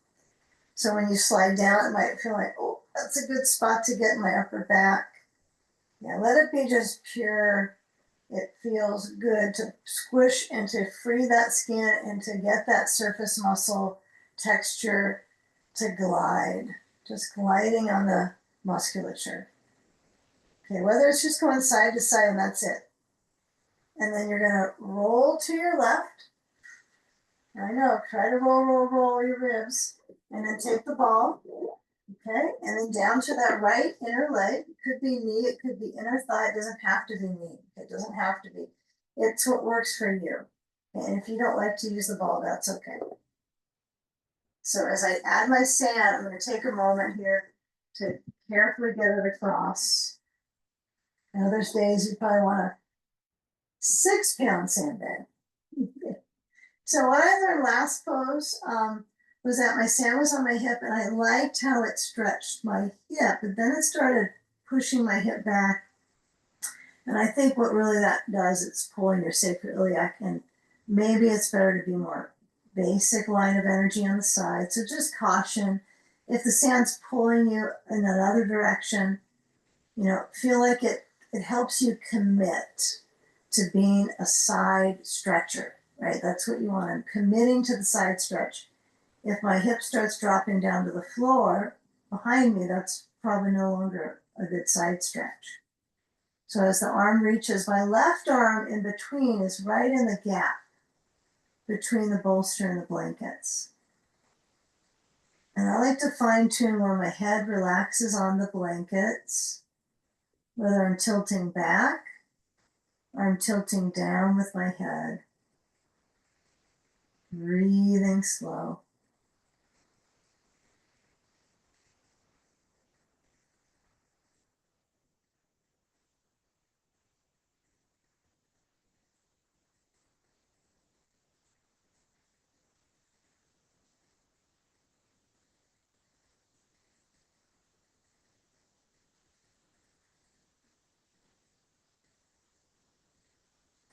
So when you slide down, it might feel like, oh, that's a good spot to get in my upper back. Yeah, let it be just pure. It feels good to squish and to free that skin and to get that surface muscle texture to glide, just gliding on the musculature. Okay, whether it's just going side to side and that's it. And then you're gonna roll to your left. I know, try to roll your ribs. And then take the ball, okay? And then down to that right inner leg. It could be knee, it could be inner thigh. It doesn't have to be knee. It doesn't have to be. It's what works for you. And if you don't like to use the ball, that's okay. So as I add my sand, I'm going to take a moment here to carefully get it across. And others days you probably want a 6-pound sandbag. So what I learned last pose was that my sand was on my hip and I liked how it stretched my hip, but then it started pushing my hip back. And I think what really that does, it's pulling your sacroiliac, and maybe it's better to be more basic line of energy on the side. So just caution, if the sand's pulling you in another direction, feel like it helps you commit to being a side stretcher, right? That's what you want. I'm committing to the side stretch. If my hip starts dropping down to the floor behind me, that's probably no longer a good side stretch. So as the arm reaches, my left arm in between is right in the gap between the bolster and the blankets. And I like to fine tune where my head relaxes on the blankets, whether I'm tilting back or I'm tilting down with my head. Breathing slow.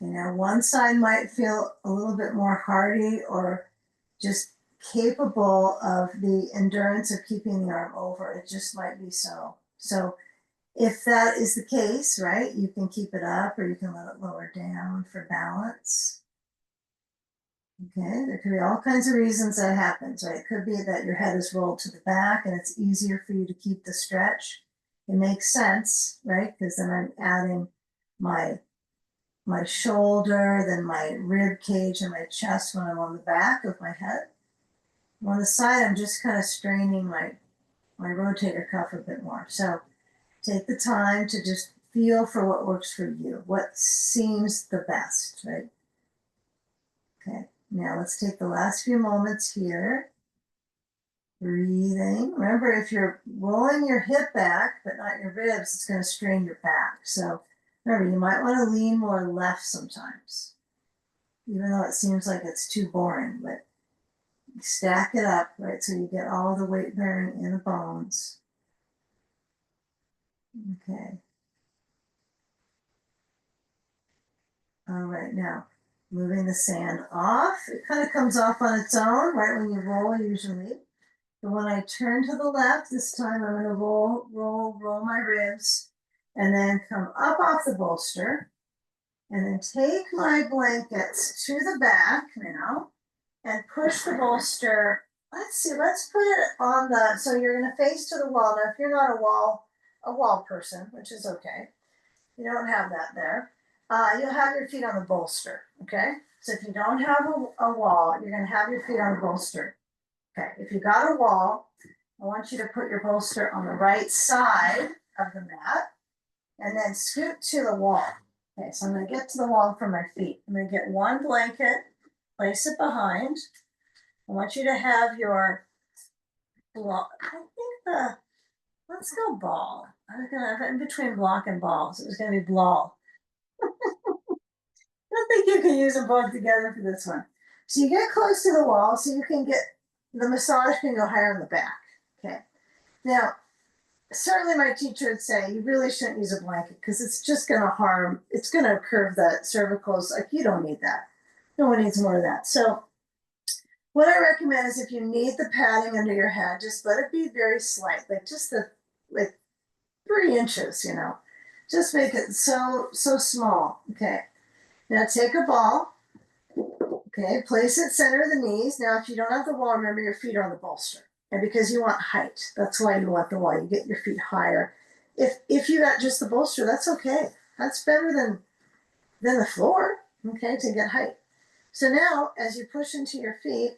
Okay, now one side might feel a little bit more hardy or just capable of the endurance of keeping the arm over. It just might be so. So if that is the case, right, you can keep it up or you can let it lower down for balance. Okay, there could be all kinds of reasons that happens, right? It could be that your head is rolled to the back and it's easier for you to keep the stretch. It makes sense, right? Because then I'm adding my shoulder, then my rib cage and my chest when I'm on the back of my head. On the side, I'm just kind of straining my rotator cuff a bit more. So take the time to just feel for what works for you, what seems the best, right? Okay, now let's take the last few moments here. Breathing. Remember, if you're rolling your hip back, but not your ribs, it's going to strain your back. So remember, you might want to lean more left sometimes, even though it seems like it's too boring, but stack it up, right? So you get all the weight bearing in the bones. Okay. All right, now moving the sand off. It kind of comes off on its own, right when you roll usually. But when I turn to the left, this time I'm going to roll my ribs and then come up off the bolster and then take my blankets to the back now and push the bolster. Let's put it on the, so you're going to face to the wall. Now, if you're not a wall person, which is okay, you don't have that there, you'll have your feet on the bolster, okay? So if you don't have a wall, you're going to have your feet on the bolster. Okay, if you got a wall, I want you to put your bolster on the right side of the mat and then scoot to the wall. Okay, so I'm going to get to the wall from my feet. I'm going to get one blanket, place it behind. I want you to have your block. Let's go ball. I was going to have it in between block and ball. So it was going to be ball. I don't think you can use them both together for this one. So you get close to the wall so you can get, the massage can go higher in the back. Okay. Now, certainly my teacher would say you really shouldn't use a blanket because it's just going to harm, it's going to curve the cervicals. Like, you don't need that. No one needs more of that. So what I recommend is if you need the padding under your head, just let it be very slight, like just like 3 inches, just make it so small. Okay. Now take a ball. Okay, place it center of the knees. Now, if you don't have the wall, remember your feet are on the bolster. And because you want height, that's why you want the wall. You get your feet higher. If you got just the bolster, that's okay. That's better than the floor, okay, to get height. So now, as you push into your feet,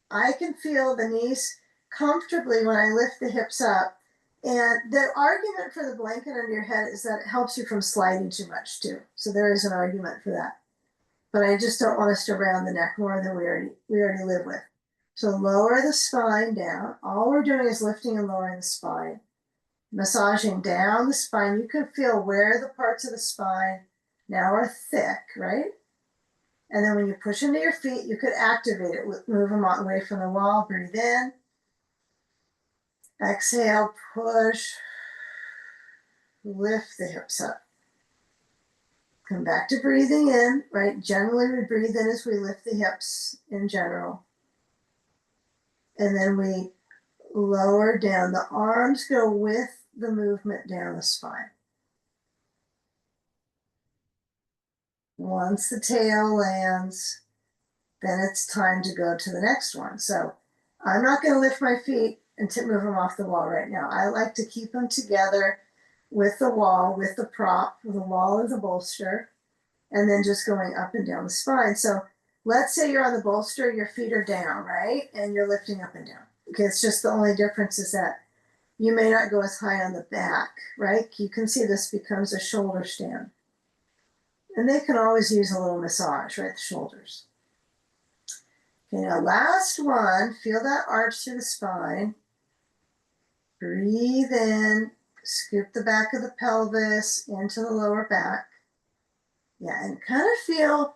I can feel the knees comfortably when I lift the hips up. And the argument for the blanket under your head is that it helps you from sliding too much too. So there is an argument for that. but I just don't want us to round the neck more than we already live with. So lower the spine down. All we're doing is lifting and lowering the spine, massaging down the spine. You can feel where the parts of the spine now are thick, right? And then when you push into your feet, you could activate it, move them away from the wall, breathe in. Exhale, push, lift the hips up. Come back to breathing in, right? Generally, we breathe in as we lift the hips in general. And then we lower down. The arms go with the movement down the spine. Once the tail lands, then it's time to go to the next one. So I'm not going to lift my feet and to move them off the wall right now. I like to keep them together with the wall, with the prop, with the wall or the bolster, and then just going up and down the spine. So let's say you're on the bolster, your feet are down, right? And you're lifting up and down. Okay, it's just the only difference is that you may not go as high on the back, right? You can see this becomes a shoulder stand. And they can always use a little massage, right? The shoulders. Okay, now last one, feel that arch through the spine. Breathe in, scoop the back of the pelvis into the lower back. Yeah, and kind of feel,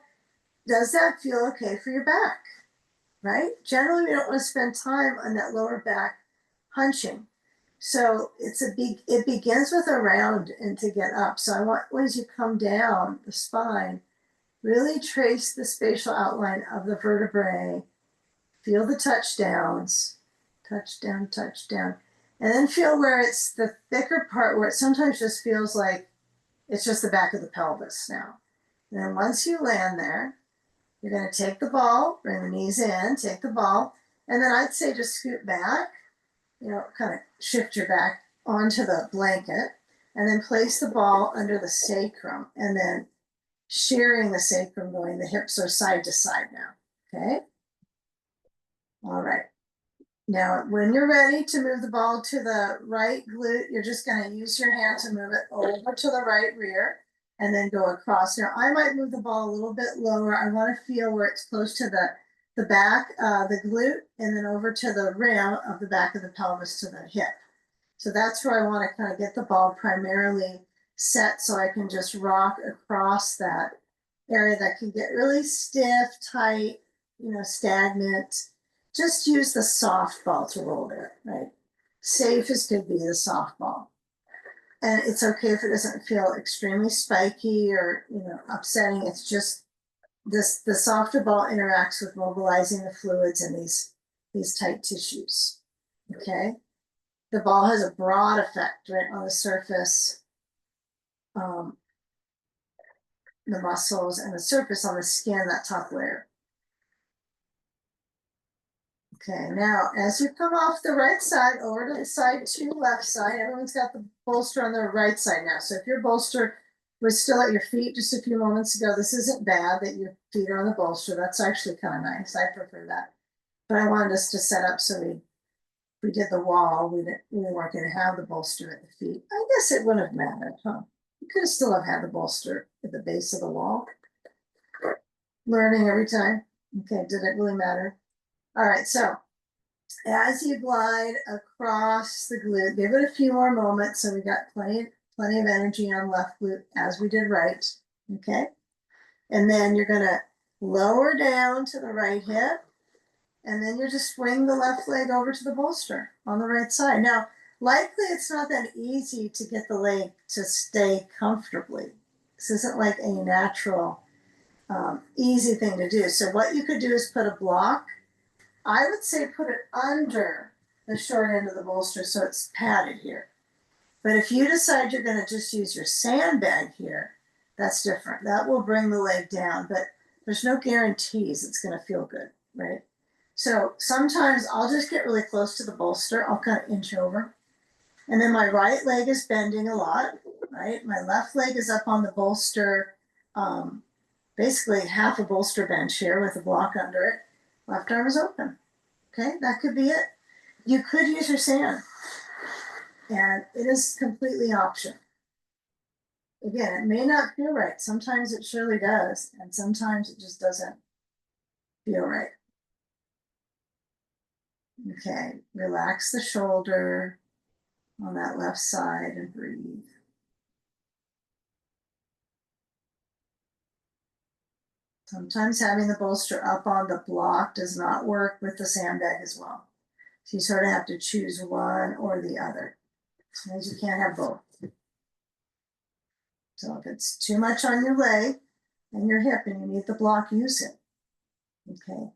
does that feel okay for your back, right? Generally, we don't want to spend time on that lower back hunching. So it begins with a round and to get up. So I want, as you come down the spine, really trace the spatial outline of the vertebrae. Feel the touchdowns, touchdown, touchdown. And then feel where it's the thicker part where it sometimes just feels like it's just the back of the pelvis now. And then once you land there, you're going to take the ball, bring the knees in, take the ball, and then I'd say just scoot back, kind of shift your back onto the blanket, and then place the ball under the sacrum, and then shearing the sacrum going, the hips are side to side now, okay? All right. Now, when you're ready to move the ball to the right glute, you're just going to use your hand to move it over to the right rear and then go across. Now, I might move the ball a little bit lower. I want to feel where it's close to the back, the glute, and then over to the rim of the back of the pelvis to the hip. So that's where I want to kind of get the ball primarily set so I can just rock across that area that can get really stiff, tight, stagnant. Just use the softball to roll there, right? Safe as could be the softball. And it's okay if it doesn't feel extremely spiky or, upsetting. It's just the softer ball interacts with mobilizing the fluids in these tight tissues, okay? The ball has a broad effect, right, on the surface, the muscles, and the surface on the skin, that top layer. Okay, now as you come off the right side over to the side to left side, everyone's got the bolster on their right side now. So if your bolster was still at your feet just a few moments ago, this isn't bad that your feet are on the bolster. That's actually kind of nice. I prefer that. But I wanted us to set up so we did the wall, we weren't going to have the bolster at the feet. I guess it wouldn't have mattered, huh? You could have still have had the bolster at the base of the wall. Learning every time. Okay, did it really matter? All right, so as you glide across the glute, give it a few more moments so we got plenty of energy on left glute as we did right, okay? And then you're gonna lower down to the right hip, and then you just swing the left leg over to the bolster on the right side. Now, likely it's not that easy to get the leg to stay comfortably. This isn't like a natural, easy thing to do. So what you could do is put a block. I would say put it under the short end of the bolster so it's padded here. But if you decide you're going to just use your sandbag here, that's different. That will bring the leg down, but there's no guarantees it's going to feel good, right? So sometimes I'll just get really close to the bolster. I'll kind of inch over. And then my right leg is bending a lot, right? My left leg is up on the bolster, basically half a bolster bench here with a block under it. Left arm is open. Okay, that could be it. You could use your sand, and it is completely optional. again, it may not feel right. Sometimes it surely does, and sometimes it just doesn't feel right. Okay, relax the shoulder on that left side and breathe. Sometimes having the bolster up on the block does not work with the sandbag as well. So you sort of have to choose one or the other. Sometimes you can't have both. So if it's too much on your leg and your hip and you need the block, use it. Okay.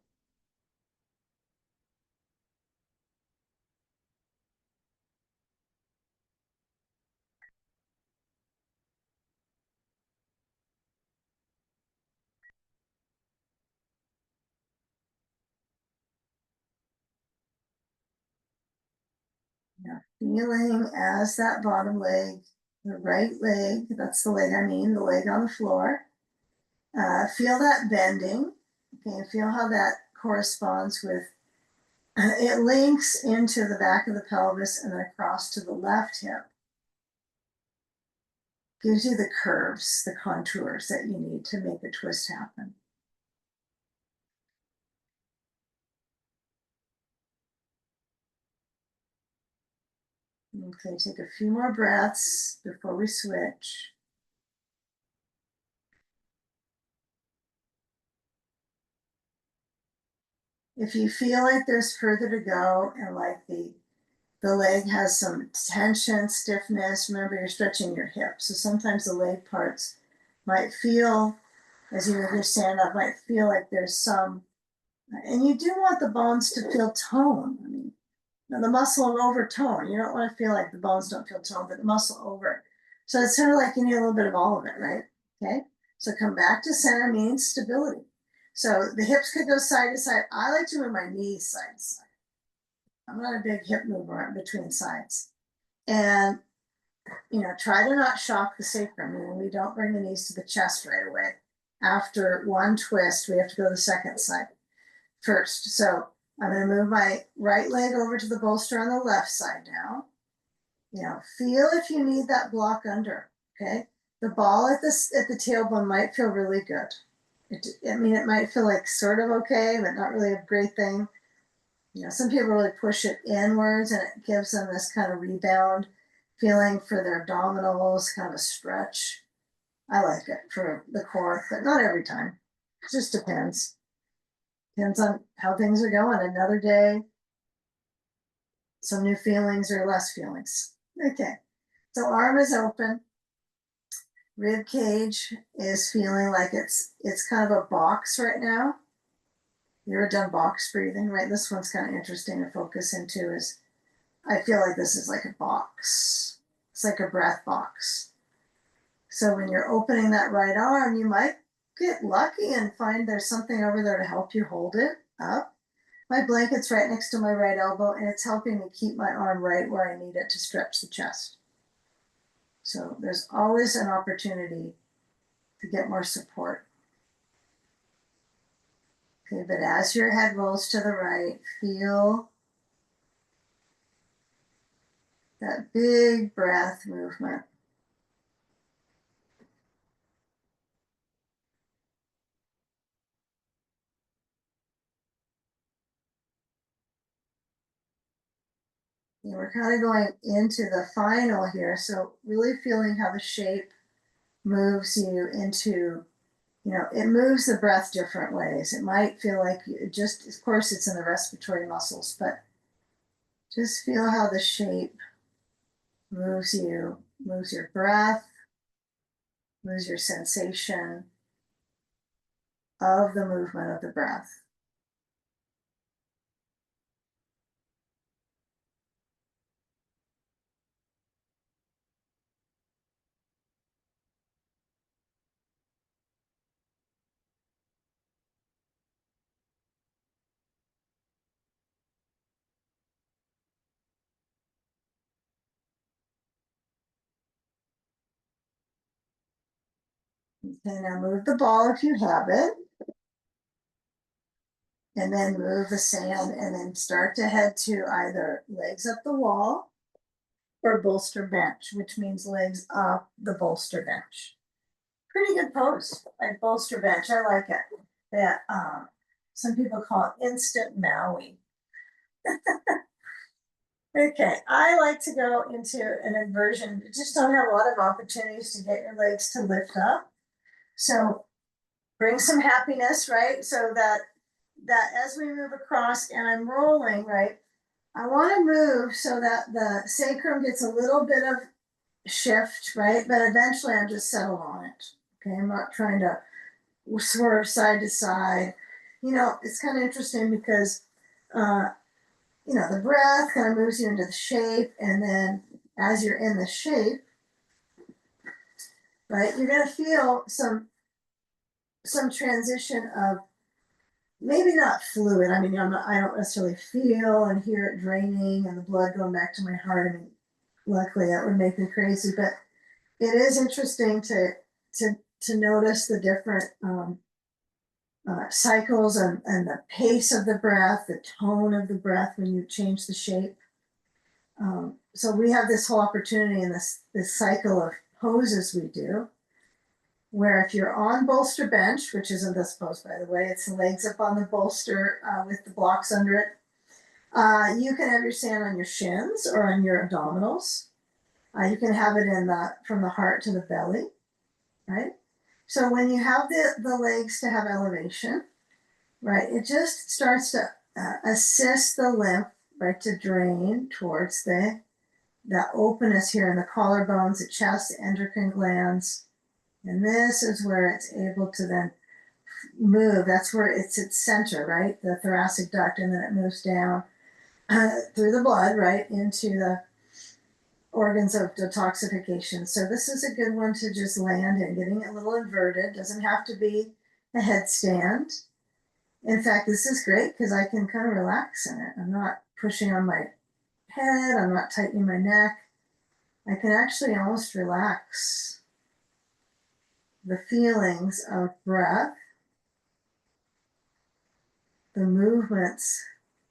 Now feeling as that bottom leg, the right leg, that's the leg I mean, the leg on the floor. Feel that bending. Okay, and feel how that corresponds with, it links into the back of the pelvis and then across to the left hip. Gives you the curves, the contours that you need to make a twist happen. Okay, take a few more breaths before we switch. If you feel like there's further to go and like the leg has some tension, stiffness, remember you're stretching your hips. So sometimes the leg parts might feel, as you move your stand up, might feel like there's some, and you do want the bones to feel tone. I mean, the muscle over tone. You don't want to feel like the bones don't feel tone, but the muscle over. So it's sort of like you need a little bit of all of it, right? Okay. So come back to center means stability. So the hips could go side to side. I like to move my knees side to side. I'm not a big hip mover between sides. And try to not shock the sacrum. We don't bring the knees to the chest right away. After one twist, we have to go to the second side first. So I'm going to move my right leg over to the bolster on the left side now. Feel if you need that block under. Okay, the ball at the tailbone might feel really good. It might feel like sort of okay, but not really a great thing. Some people really push it inwards, and it gives them this kind of rebound feeling for their abdominals, kind of a stretch. I like it for the core, but not every time. It just depends. Depends on how things are going. Another day, some new feelings or less feelings. Okay, so arm is open. Rib cage is feeling like it's kind of a box right now. You ever done box breathing, right? This one's kind of interesting to focus into. Is I feel like this is like a box. It's like a breath box. So when you're opening that right arm, you might get lucky and find there's something over there to help you hold it up. My blanket's right next to my right elbow, and it's helping me keep my arm right where I need it to stretch the chest. So there's always an opportunity to get more support. Okay, but as your head rolls to the right, feel that big breath movement. And we're kind of going into the final here. So really feeling how the shape moves you into, it moves the breath different ways. It might feel like of course it's in the respiratory muscles, but just feel how the shape moves you, moves your breath, moves your sensation of the movement of the breath. Okay, now move the ball if you have it. And then move the sand and then start to head to either legs up the wall or bolster bench, which means legs up the bolster bench. Pretty good pose, like bolster bench. I like it. That some people call it instant Maui. Okay, I like to go into an inversion. You just don't have a lot of opportunities to get your legs to lift up. So bring some happiness, right? So that as we move across and I'm rolling, right? I want to move so that the sacrum gets a little bit of shift, right? But eventually I'm just settled on it. Okay, I'm not trying to swerve side to side. You know, it's kind of interesting because you know, the breath kind of moves you into the shape, and then as you're in the shape, right, you're going to feel some transition of maybe not fluid. I mean, I don't necessarily feel and hear it draining and the blood going back to my heart. I mean, luckily that would make me crazy, but it is interesting to notice the different cycles and the pace of the breath, the tone of the breath when you change the shape. So we have this whole opportunity in this cycle of poses we do, where if you're on bolster bench, which isn't this pose by the way, it's the legs up on the bolster with the blocks under it. You can have your stand on your shins or on your abdominals. You can have it from the heart to the belly, right? So when you have the legs to have elevation, right, it just starts to assist the lymph, right, to drain towards the openness here in the collarbones, the chest, the endocrine glands. And this is where it's able to then move. That's where it's its center, right? The thoracic duct, and then it moves down through the blood, right, into the organs of detoxification. So this is a good one to just land in, getting it a little inverted. Doesn't have to be a headstand. In fact, this is great because I can kind of relax in it. I'm not pushing on my head. I'm not tightening my neck. I can actually almost relax the feelings of breath, the movements,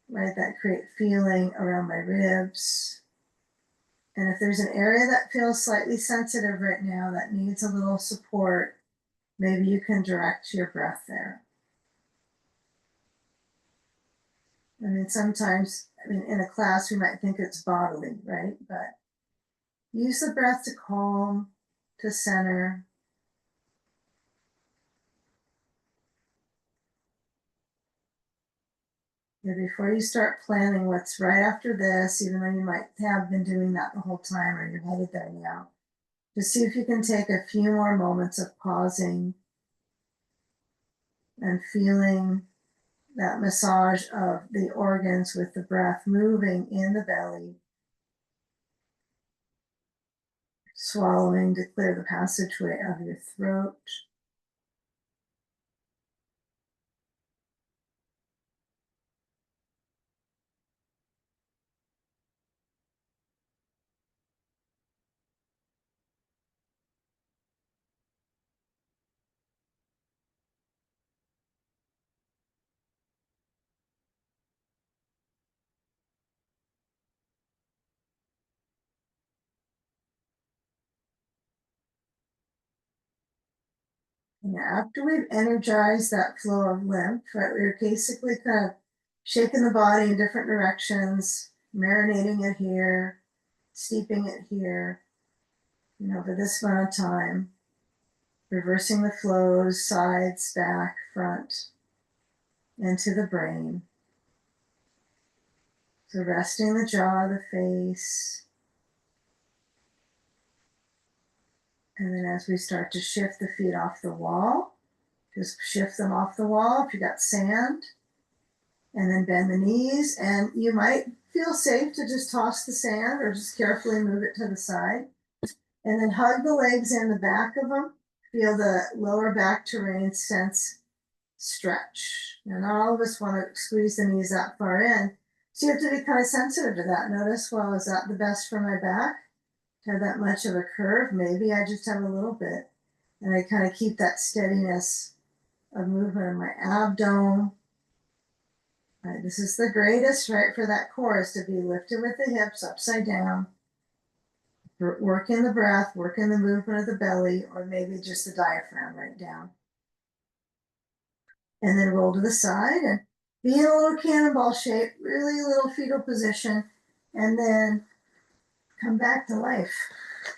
right, that create feeling around my ribs. And if there's an area that feels slightly sensitive right now that needs a little support, maybe you can direct your breath there. I mean, sometimes, in a class, we might think it's bodily, right? But use the breath to calm, to center. Before you start planning what's right after this, even though you might have been doing that the whole time or you're headed there now, just see if you can take a few more moments of pausing and feeling that massage of the organs with the breath moving in the belly, swallowing to clear the passageway of your throat. And after we've energized that flow of lymph, right, we're basically kind of shaking the body in different directions, marinating it here, steeping it here, for this amount of time, reversing the flows, sides, back, front, into the brain. So resting the jaw, the face. And then as we start to shift the feet off the wall, just shift them off the wall if you got sand. And then bend the knees. And you might feel safe to just toss the sand or just carefully move it to the side. And then hug the legs in the back of them. Feel the lower back terrain sense stretch. Now, not all of us want to squeeze the knees that far in. So you have to be kind of sensitive to that. Notice, well, is that the best for my back? To have that much of a curve? Maybe I just have a little bit. And I kind of keep that steadiness of movement in my abdomen. Right, this is the greatest, right, for that core is to be lifted with the hips upside down. Working the breath, working the movement of the belly, or maybe just the diaphragm right down. And then roll to the side and be in a little cannonball shape, really little fetal position, and then come back to life.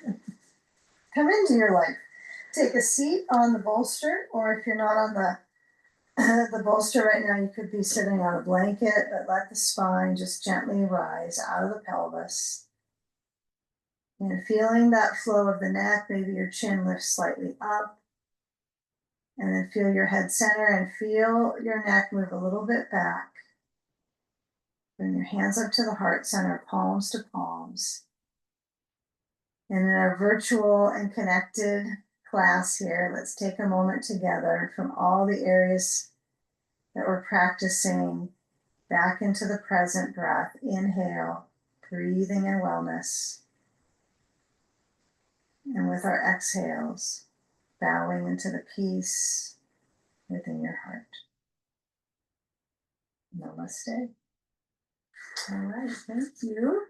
Come into your life. Take a seat on the bolster, or if you're not on the bolster right now, you could be sitting on a blanket, but let the spine just gently rise out of the pelvis. And feeling that flow of the neck, maybe your chin lifts slightly up. And then feel your head center and feel your neck move a little bit back. Bring your hands up to the heart center, palms to palms. And in our virtual and connected class here, let's take a moment together from all the areas that we're practicing back into the present breath. Inhale, breathing in wellness. And with our exhales, bowing into the peace within your heart. Namaste. All right, thank you.